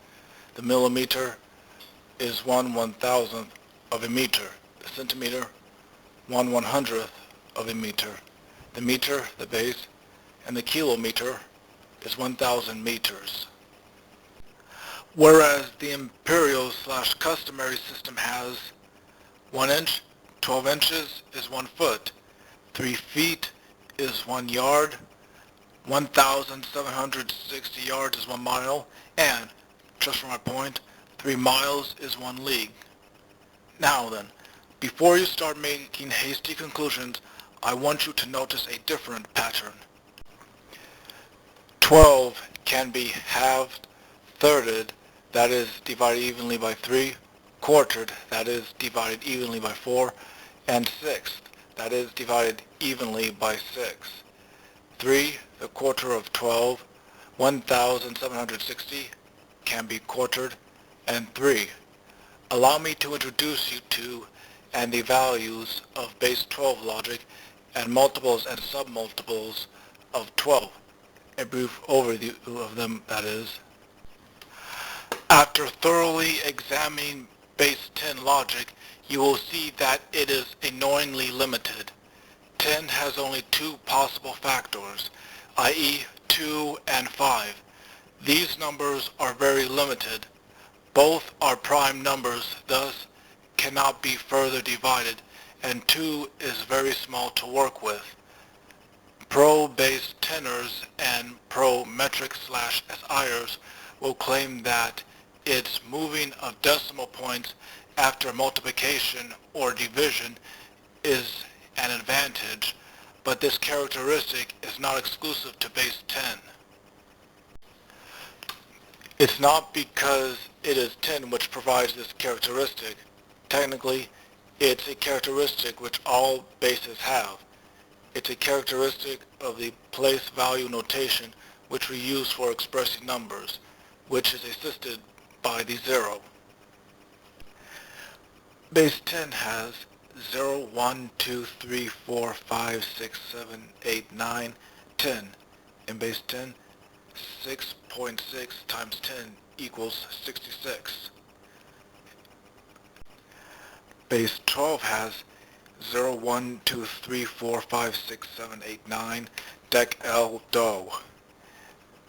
Speaker 1: The millimeter is 1/1000th of a meter. The centimeter, 1/100th of a meter. The meter, the base, and the kilometer is 1,000 meters. Whereas the Imperial/customary system has 1 inch, 12 inches is 1 foot, 3 feet is 1 yard, 1,760 yards is 1 mile, and, just for my point, 3 miles is 1 league. Now then, before you start making hasty conclusions, I want you to notice a different pattern. 12 can be halved, thirded, that is divided evenly by 3, quartered, that is divided evenly by 4, and sixth, that is divided evenly by 6. 3, the quarter of 12, 1760 can be quartered, and 3. Allow me to introduce you to and the values of base 12 logic and multiples and submultiples of 12. A brief overview of them, that is. After thoroughly examining base 10 logic, you will see that it is annoyingly limited. 10 has only two possible factors, i.e. 2 and 5. These numbers are very limited. Both are prime numbers, thus cannot be further divided, and 2 is very small to work with. Pro-base tenors and pro-metric/SIers will claim that its moving of decimal points after multiplication or division is an advantage, but this characteristic is not exclusive to base 10. It's not because it is 10 which provides this characteristic. Technically, it's a characteristic which all bases have. It's a characteristic of the place value notation which we use for expressing numbers, which is assisted by the 0. Base 10 has 0, 1, 2, 3, 4, 5, 6, 7, 8, 9, 10. In base 10, 6.6 times 10 equals 66. Base 12 has 0, 1, 2, 3, 4, 5, 6, 7, 8, 9, dec L do.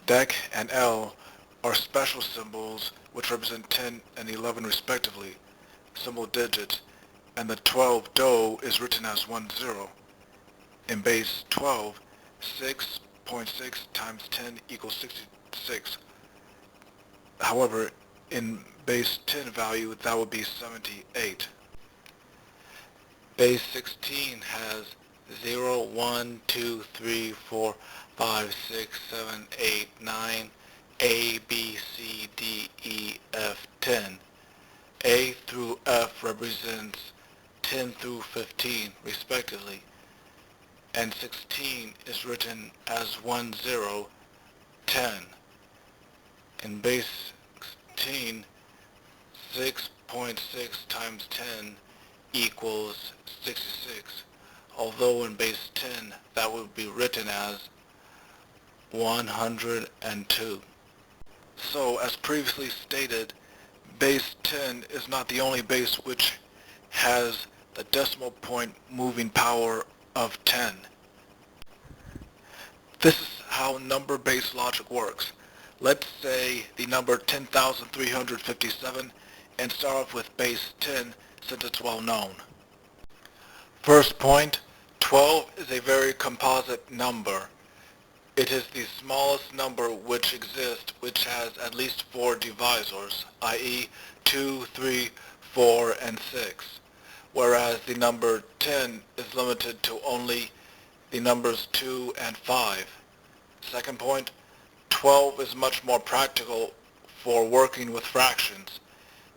Speaker 1: Dec and L are special symbols which represent 10 and 11 respectively, symbol digits, and the 12 do is written as 10. In base 12, 6.6 times 10 equals 66. However, in base 10 value, that would be 78. Base 16 has 0, 1, 2, 3, 4, 5, 6, 7, 8, 9, A, B, C, D, E, F, 10. A through F represents 10 through 15, respectively, and 16 is written as 10, 10. In base 16, 6.6 times 10 equals 66, although in base 10 that would be written as 102. So, as previously stated, base 10 is not the only base which has the decimal point moving power of 10. This is how number-based logic works. Let's say the number 10,357 and start off with base 10 since it's well known. First point, 12 is a very composite number. It is the smallest number which exists which has at least 4 divisors, i.e. 2, 3, 4, and 6, whereas the number 10 is limited to only the numbers 2 and 5. Second point, 12 is much more practical for working with fractions.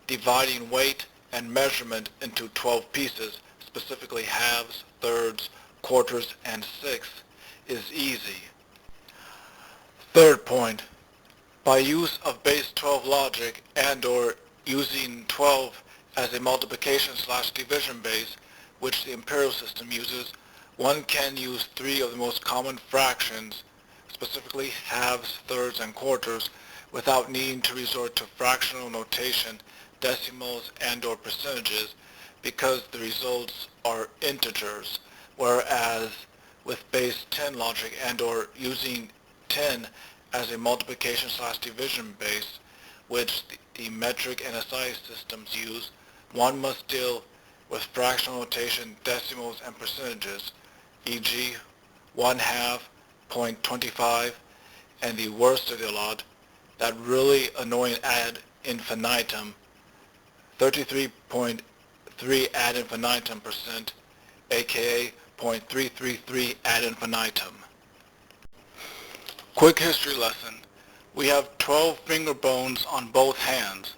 Speaker 1: Dividing weight and measurement into 12 pieces, specifically halves, thirds, quarters, and sixths, is easy. Third point, by use of base 12 logic and or using 12 as a multiplication/division base, which the Imperial system uses, one can use 3 of the most common fractions, specifically halves, thirds, and quarters, without needing to resort to fractional notation, decimals, and or percentages, because the results are integers, whereas with base 10 logic and or using 10 as a multiplication/division base, which the metric and SI systems use, one must deal with fractional notation, decimals, and percentages, e.g. 1/2, 0.25, and the worst of the lot, that really annoying ad infinitum, 33.3 ad infinitum %, aka 0.333 ad infinitum. Quick history lesson. We have 12 finger bones on both hands.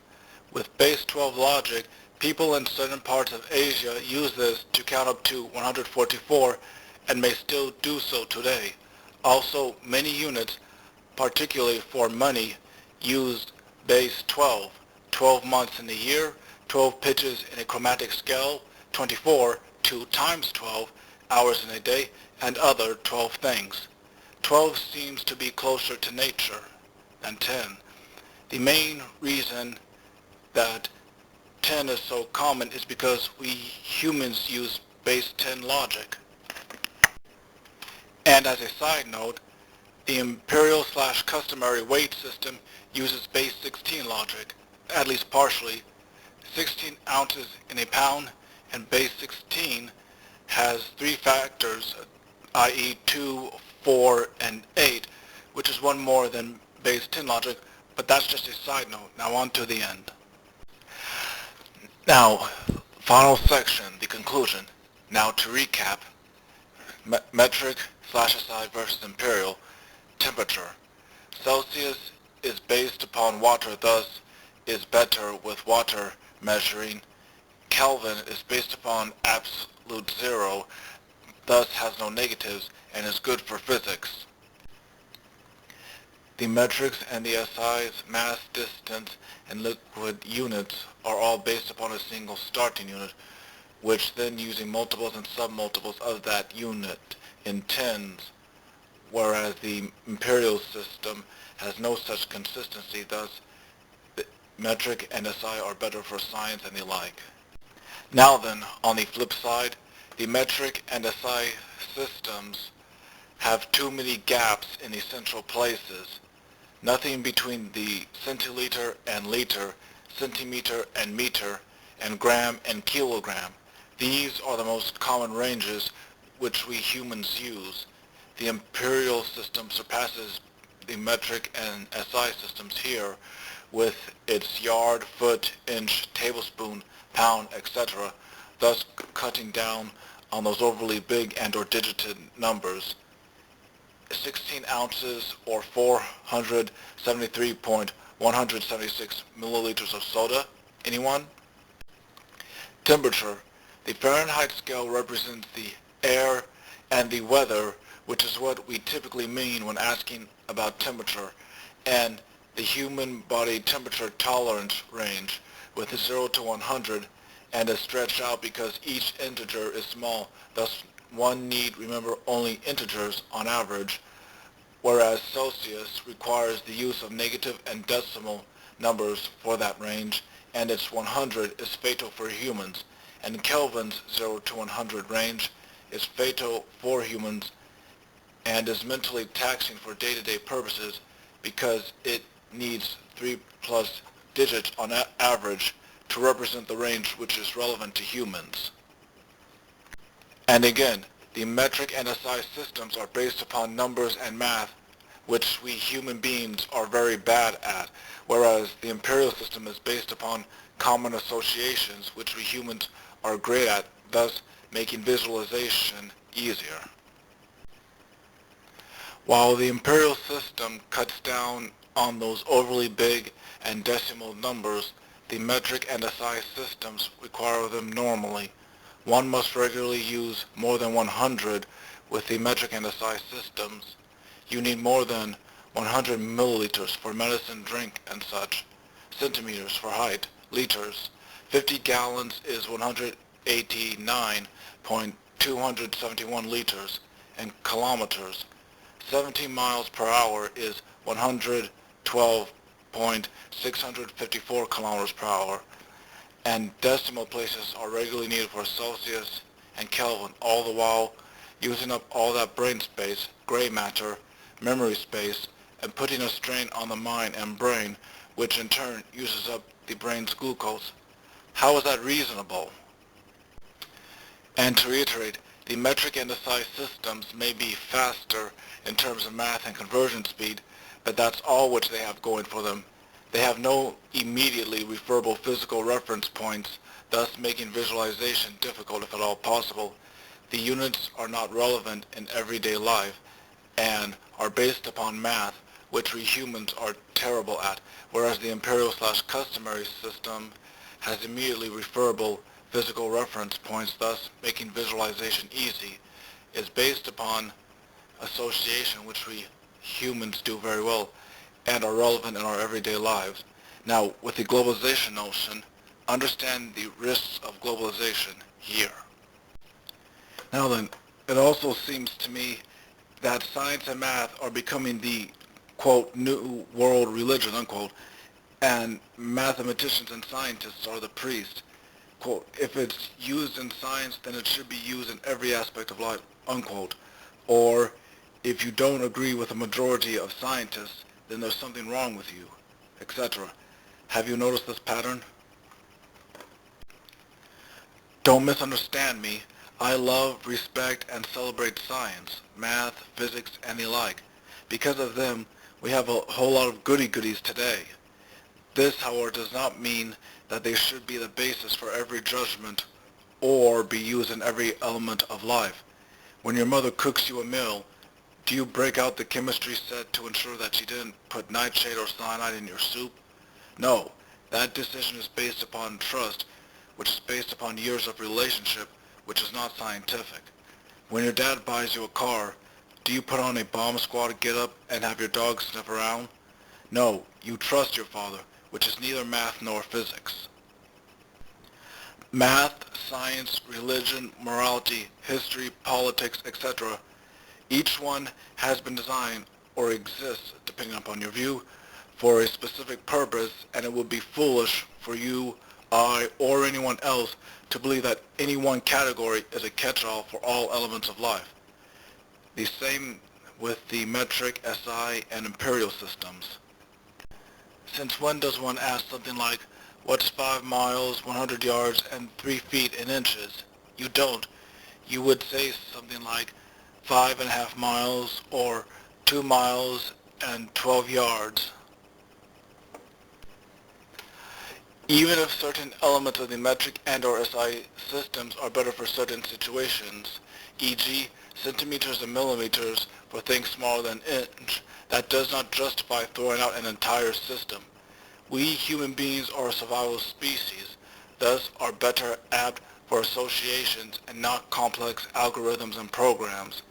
Speaker 1: With base 12 logic, people in certain parts of Asia use this to count up to 144 and may still do so today. Also, many units, particularly for money, use base 12, 12 months in a year, 12 pitches in a chromatic scale, 24, 2 times 12 hours in a day, and other 12 things. 12 seems to be closer to nature than 10. The main reason that 10 is so common is because we humans use base 10 logic. And as a side note, the imperial/customary weight system uses base 16 logic, at least partially. 16 ounces in a pound, and base 16 has 3 factors, i.e. 2, 4, and 8, which is one more than base 10 logic, but that's just a side note. Now on to the end. Now, final section, the conclusion. Now to recap, metric/SI versus imperial, temperature. Celsius is based upon water, thus is better with water measuring. Kelvin is based upon absolute zero, thus has no negatives, and is good for physics. The metrics and the SI's mass, distance, and liquid units are all based upon a single starting unit, which then using multiples and submultiples of that unit in tens, whereas the imperial system has no such consistency, thus the metric and SI are better for science and the like. Now then, on the flip side, the metric and SI systems have too many gaps in essential places. Nothing between the centiliter and liter, centimeter and meter, and gram and kilogram. These are the most common ranges which we humans use. The imperial system surpasses the metric and SI systems here with its yard, foot, inch, tablespoon, pound, etc., thus cutting down on those overly big and or digited numbers. 16 ounces or 473.176 milliliters of soda. Anyone? Temperature. The Fahrenheit scale represents the air and the weather, which is what we typically mean when asking about temperature, and the human body temperature tolerance range with a 0 to 100 and is stretched out because each integer is small, thus one need remember only integers on average, whereas Celsius requires the use of negative and decimal numbers for that range, and its 100 is fatal for humans, and Kelvin's 0 to 100 range is fatal for humans and is mentally taxing for day-to-day purposes because it needs 3 plus digits on average to represent the range which is relevant to humans. And again, the metric and SI systems are based upon numbers and math, which we human beings are very bad at, whereas the imperial system is based upon common associations, which we humans are great at, thus making visualization easier. While the imperial system cuts down on those overly big and decimal numbers, the metric and SI systems require them normally. One must regularly use more than 100 with the metric and SI systems. You need more than 100 milliliters for medicine, drink, and such, centimeters for height, liters. 50 gallons is 189.271 liters, and kilometers. 17 miles per hour is 112.654 kilometers per hour, and decimal places are regularly needed for Celsius and Kelvin, all the while using up all that brain space, gray matter, memory space, and putting a strain on the mind and brain, which in turn uses up the brain's glucose. How is that reasonable? And to reiterate, the metric and SI systems may be faster in terms of math and conversion speed, but that's all which they have going for them. They have no immediately referable physical reference points, thus making visualization difficult if at all possible. The units are not relevant in everyday life and are based upon math, which we humans are terrible at, whereas the imperial/customary system has immediately referable physical reference points, thus making visualization easy, is based upon association, which we humans do very well, and are relevant in our everyday lives. Now, with the globalization notion, understand the risks of globalization here. Now then, it also seems to me that science and math are becoming the, quote, new world religion, unquote, and mathematicians and scientists are the priests. Quote, if it's used in science, then it should be used in every aspect of life, unquote. Or, if you don't agree with the majority of scientists, then there's something wrong with you, etc. Have you noticed this pattern? Don't misunderstand me. I love, respect, and celebrate science, math, physics, and the like. Because of them, we have a whole lot of goody-goodies today. This, however, does not mean that they should be the basis for every judgment or be used in every element of life. When your mother cooks you a meal, do you break out the chemistry set to ensure that she didn't put nightshade or cyanide in your soup? No, that decision is based upon trust, which is based upon years of relationship, which is not scientific. When your dad buys you a car, do you put on a bomb squad get-up and have your dog sniff around? No, you trust your father, which is neither math nor physics. Math, science, religion, morality, history, politics, etc. Each one has been designed or exists, depending upon your view, for a specific purpose, and it would be foolish for you, I, or anyone else to believe that any one category is a catch-all for all elements of life. The same with the metric, SI, and imperial systems. Since when does one ask something like, what's 5 miles, 100 yards, and 3 feet in inches? You don't. You would say something like 5.5 miles or 2 miles and 12 yards. Even if certain elements of the metric and/or SI systems are better for certain situations, e.g. centimeters and millimeters for things smaller than inch, that does not justify throwing out an entire system. We human beings are a survival species, thus are better apt for associations and not complex algorithms and programs.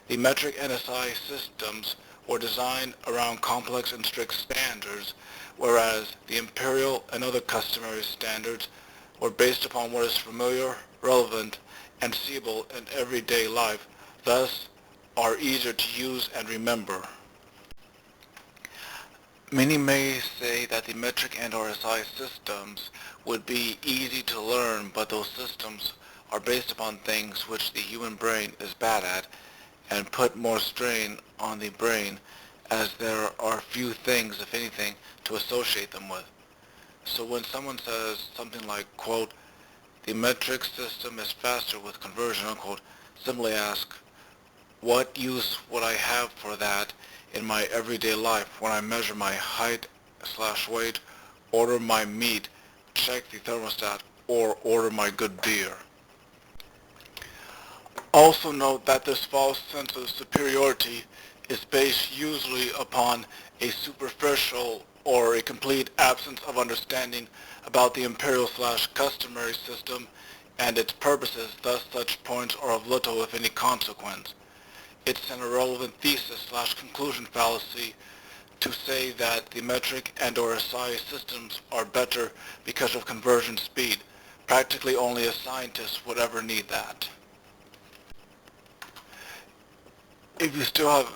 Speaker 1: The metric and SI systems were designed around complex and strict standards, whereas the imperial and other customary standards were based upon what is familiar, relevant, and seeable in everyday life, thus are easier to use and remember. Many may say that the metric and SI systems would be easy to learn, but those systems are based upon things which the human brain is bad at and put more strain on the brain, as there are few things, if anything, to associate them with. So when someone says something like, quote, the metric system is faster with conversion, unquote, simply ask, what use would I have for that in my everyday life when I measure my height/weight, order my meat, check the thermostat, or order my good beer? Also note that this false sense of superiority is based usually upon a superficial or a complete absence of understanding about the imperial/customary system and its purposes, thus such points are of little if any consequence. It's an irrelevant thesis/conclusion fallacy to say that the metric and/or SI systems are better because of conversion speed. Practically only a scientist would ever need that. If you still have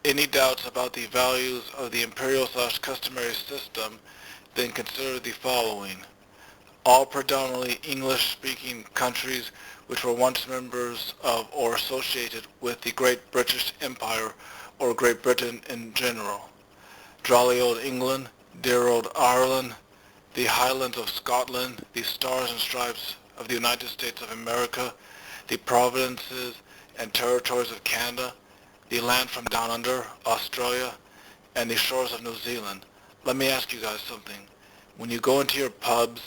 Speaker 1: any doubts about the values of the imperial/customary system, then consider the following. All predominantly English-speaking countries which were once members of or associated with the Great British Empire or Great Britain in general. Jolly old England, dear old Ireland, the Highlands of Scotland, the Stars and Stripes of the United States of America, the provinces and territories of Canada, the land from down under, Australia, and the shores of New Zealand. Let me ask you guys something. When you go into your pubs,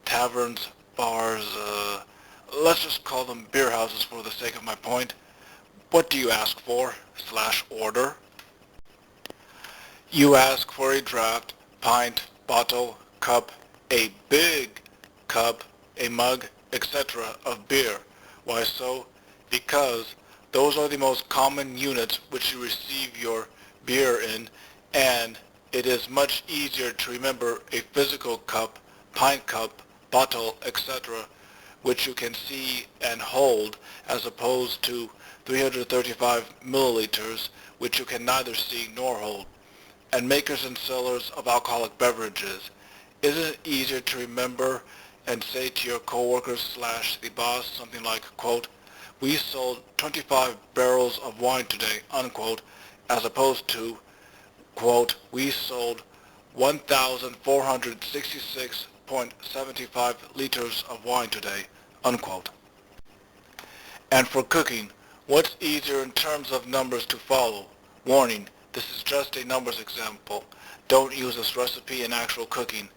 Speaker 1: taverns, bars, let's just call them beer houses for the sake of my point, what do you ask for/order? You ask for a draft, pint, bottle, cup, a big cup, a mug, etc. of beer. Why so? Because Those are the most common units which you receive your beer in, and it is much easier to remember a physical cup, pint cup, bottle, etc., which you can see and hold, as opposed to 335 milliliters, which you can neither see nor hold. And makers and sellers of alcoholic beverages, isn't it easier to remember and say to your coworkers slash the boss something like, quote, we sold 25 barrels of wine today, unquote, as opposed to, quote, we sold 1,466.75 liters of wine today, unquote. And for cooking, what's easier in terms of numbers to follow? Warning, this is just a numbers example. Don't use this recipe in actual cooking.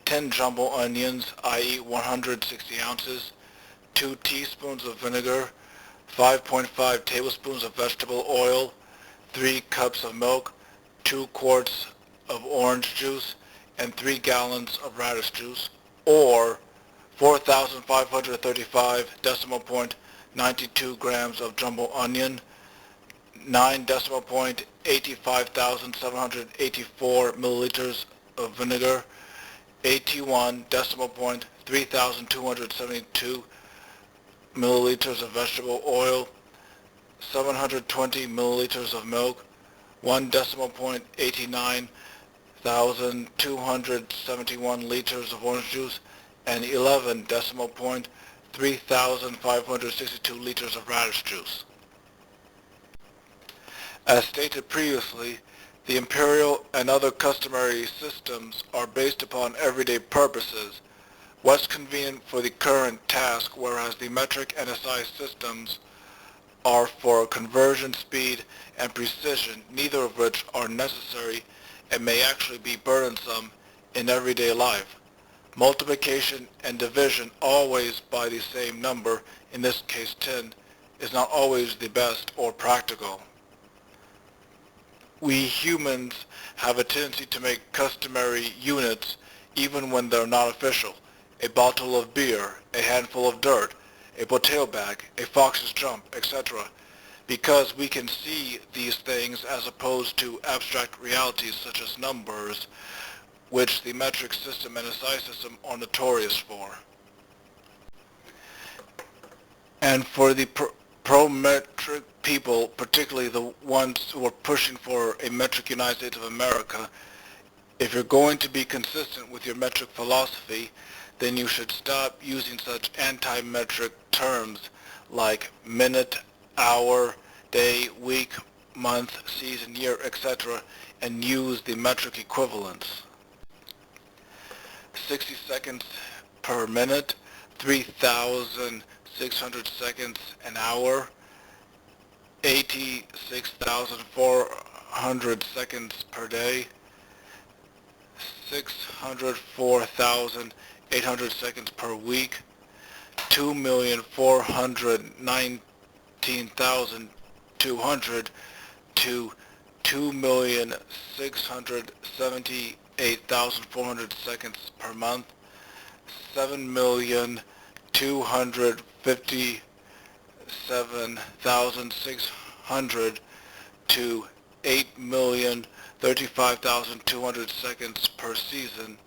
Speaker 1: 10 jumbo onions, i.e. 160 ounces, 2 teaspoons of vinegar, 5.5 tablespoons of vegetable oil, 3 cups of milk, 2 quarts of orange juice, and 3 gallons of radish juice, or 4,535 decimal point 92 grams of jumbo onion, 9 decimal point 85,784 milliliters of vinegar, 81 decimal point 3,272 milliliters of vegetable oil, 720 milliliters of milk, 1 decimal point 89,271 liters of orange juice, and 11 decimal point 3,562 liters of radish juice. As stated previously, the Imperial and other customary systems are based upon everyday purposes, what's convenient for the current task, whereas the metric and SI systems are for conversion speed and precision, neither of which are necessary and may actually be burdensome in everyday life. Multiplication and division always by the same number, in this case 10, is not always the best or practical. We humans have a tendency to make customary units even when they're not official. A bottle of beer, a handful of dirt, a potato bag, a fox's jump, etc., because we can see these things as opposed to abstract realities such as numbers, which the metric system and SI system are notorious for. And for the pro-metric people, particularly the ones who are pushing for a metric United States of America, if you're going to be consistent with your metric philosophy, then you should stop using such anti-metric terms like minute, hour, day, week, month, season, year, etc., and use the metric equivalents. 60 seconds per minute, 3,600 seconds an hour, 86,400 seconds per day, 604,800 seconds per week, 2,419,200 to 2,678,400 seconds per month, 7,257,600 to 8,035,200 seconds per season,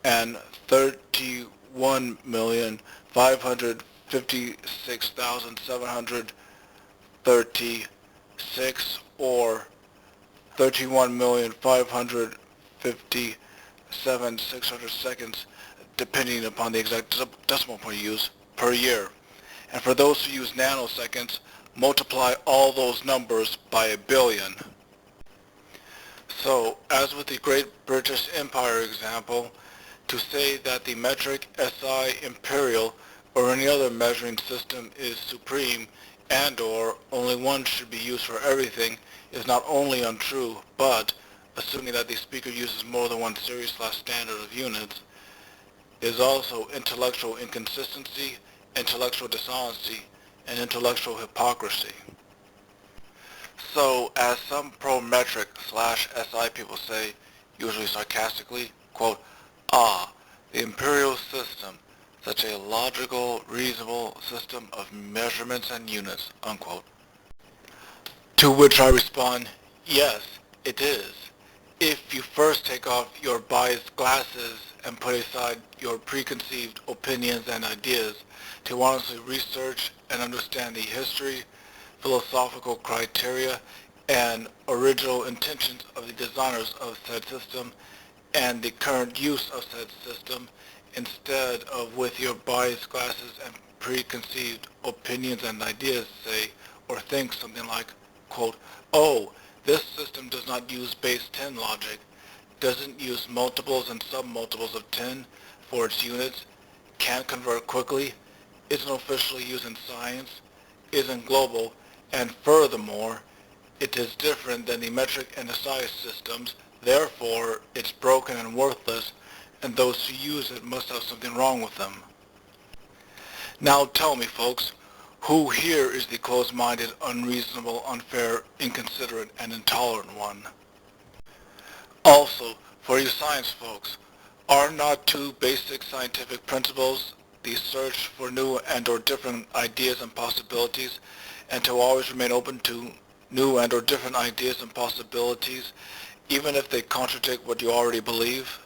Speaker 1: and 31,556,736, or 31,557,600 seconds, depending upon the exact decimal point you use, per year. And for those who use nanoseconds, multiply all those numbers by a billion. So, as with the Great British Empire example, to say that the metric, SI, Imperial, or any other measuring system is supreme and or only one should be used for everything is not only untrue, but, assuming that the speaker uses more than one series/standard of units, is also intellectual inconsistency, intellectual dishonesty, and intellectual hypocrisy. So, as some pro-metric/SI people say, usually sarcastically, quote, the imperial system, such a logical, reasonable system of measurements and units, unquote. To which I respond, yes, it is. If you first take off your biased glasses and put aside your preconceived opinions and ideas to honestly research and understand the history, philosophical criteria, and original intentions of the designers of said system and the current use of said system, instead of with your biased glasses and preconceived opinions and ideas, say or think something like, quote, oh, this system does not use base 10 logic, doesn't use multiples and submultiples of 10 for its units, can't convert quickly, isn't officially used in science, isn't global, and furthermore, it is different than the metric and SI systems, therefore it's broken and worthless, and those who use it must have something wrong with them. Now tell me, folks, who here is the closed-minded, unreasonable, unfair, inconsiderate, and intolerant one? Also, for you science folks, are not two basic scientific principles the search for new and or different ideas and possibilities, and to always remain open to new and or different ideas and possibilities, even if they contradict what you already believe?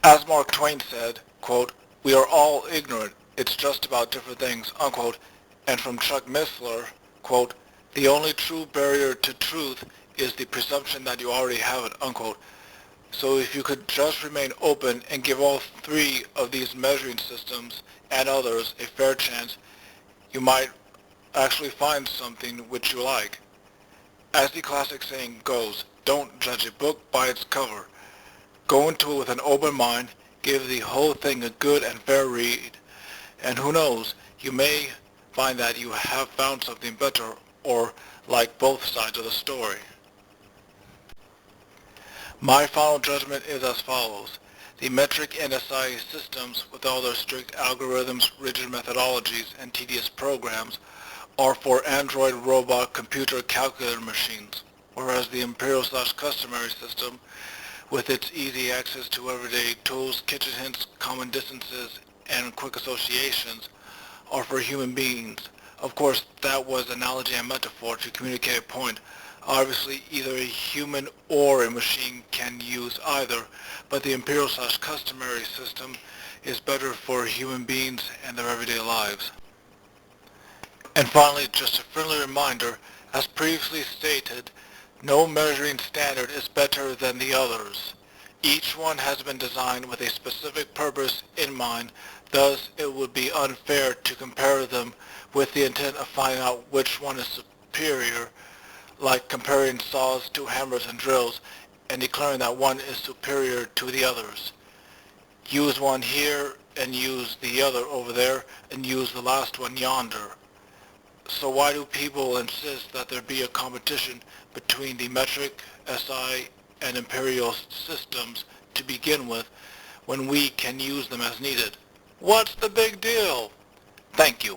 Speaker 1: As Mark Twain said, quote, we are all ignorant, it's just about different things, unquote, and from Chuck Missler, quote, the only true barrier to truth is the presumption that you already have it, unquote. So if you could just remain open and give all three of these measuring systems and others a fair chance, you might actually find something which you like. As the classic saying goes, don't judge a book by its cover. Go into it with an open mind, give the whole thing a good and fair read, and who knows, you may find that you have found something better or like both sides of the story. My final judgment is as follows. The metric and SI systems, with all their strict algorithms, rigid methodologies, and tedious programs, are for Android robot computer calculator machines, whereas the Imperial/customary system, with its easy access to everyday tools, kitchen hints, common distances, and quick associations, are for human beings. Of course, that was analogy and metaphor to communicate a point. Obviously, either a human or a machine can use either, but the Imperial/customary system is better for human beings and their everyday lives. And finally, just a friendly reminder, as previously stated, no measuring standard is better than the others. Each one has been designed with a specific purpose in mind, thus it would be unfair to compare them with the intent of finding out which one is superior, like comparing saws to hammers and drills and declaring that one is superior to the others. Use one here and use the other over there and use the last one yonder. So why do people insist that there be a competition between the metric, SI, and Imperial systems to begin with when we can use them as needed? What's the big deal? Thank you.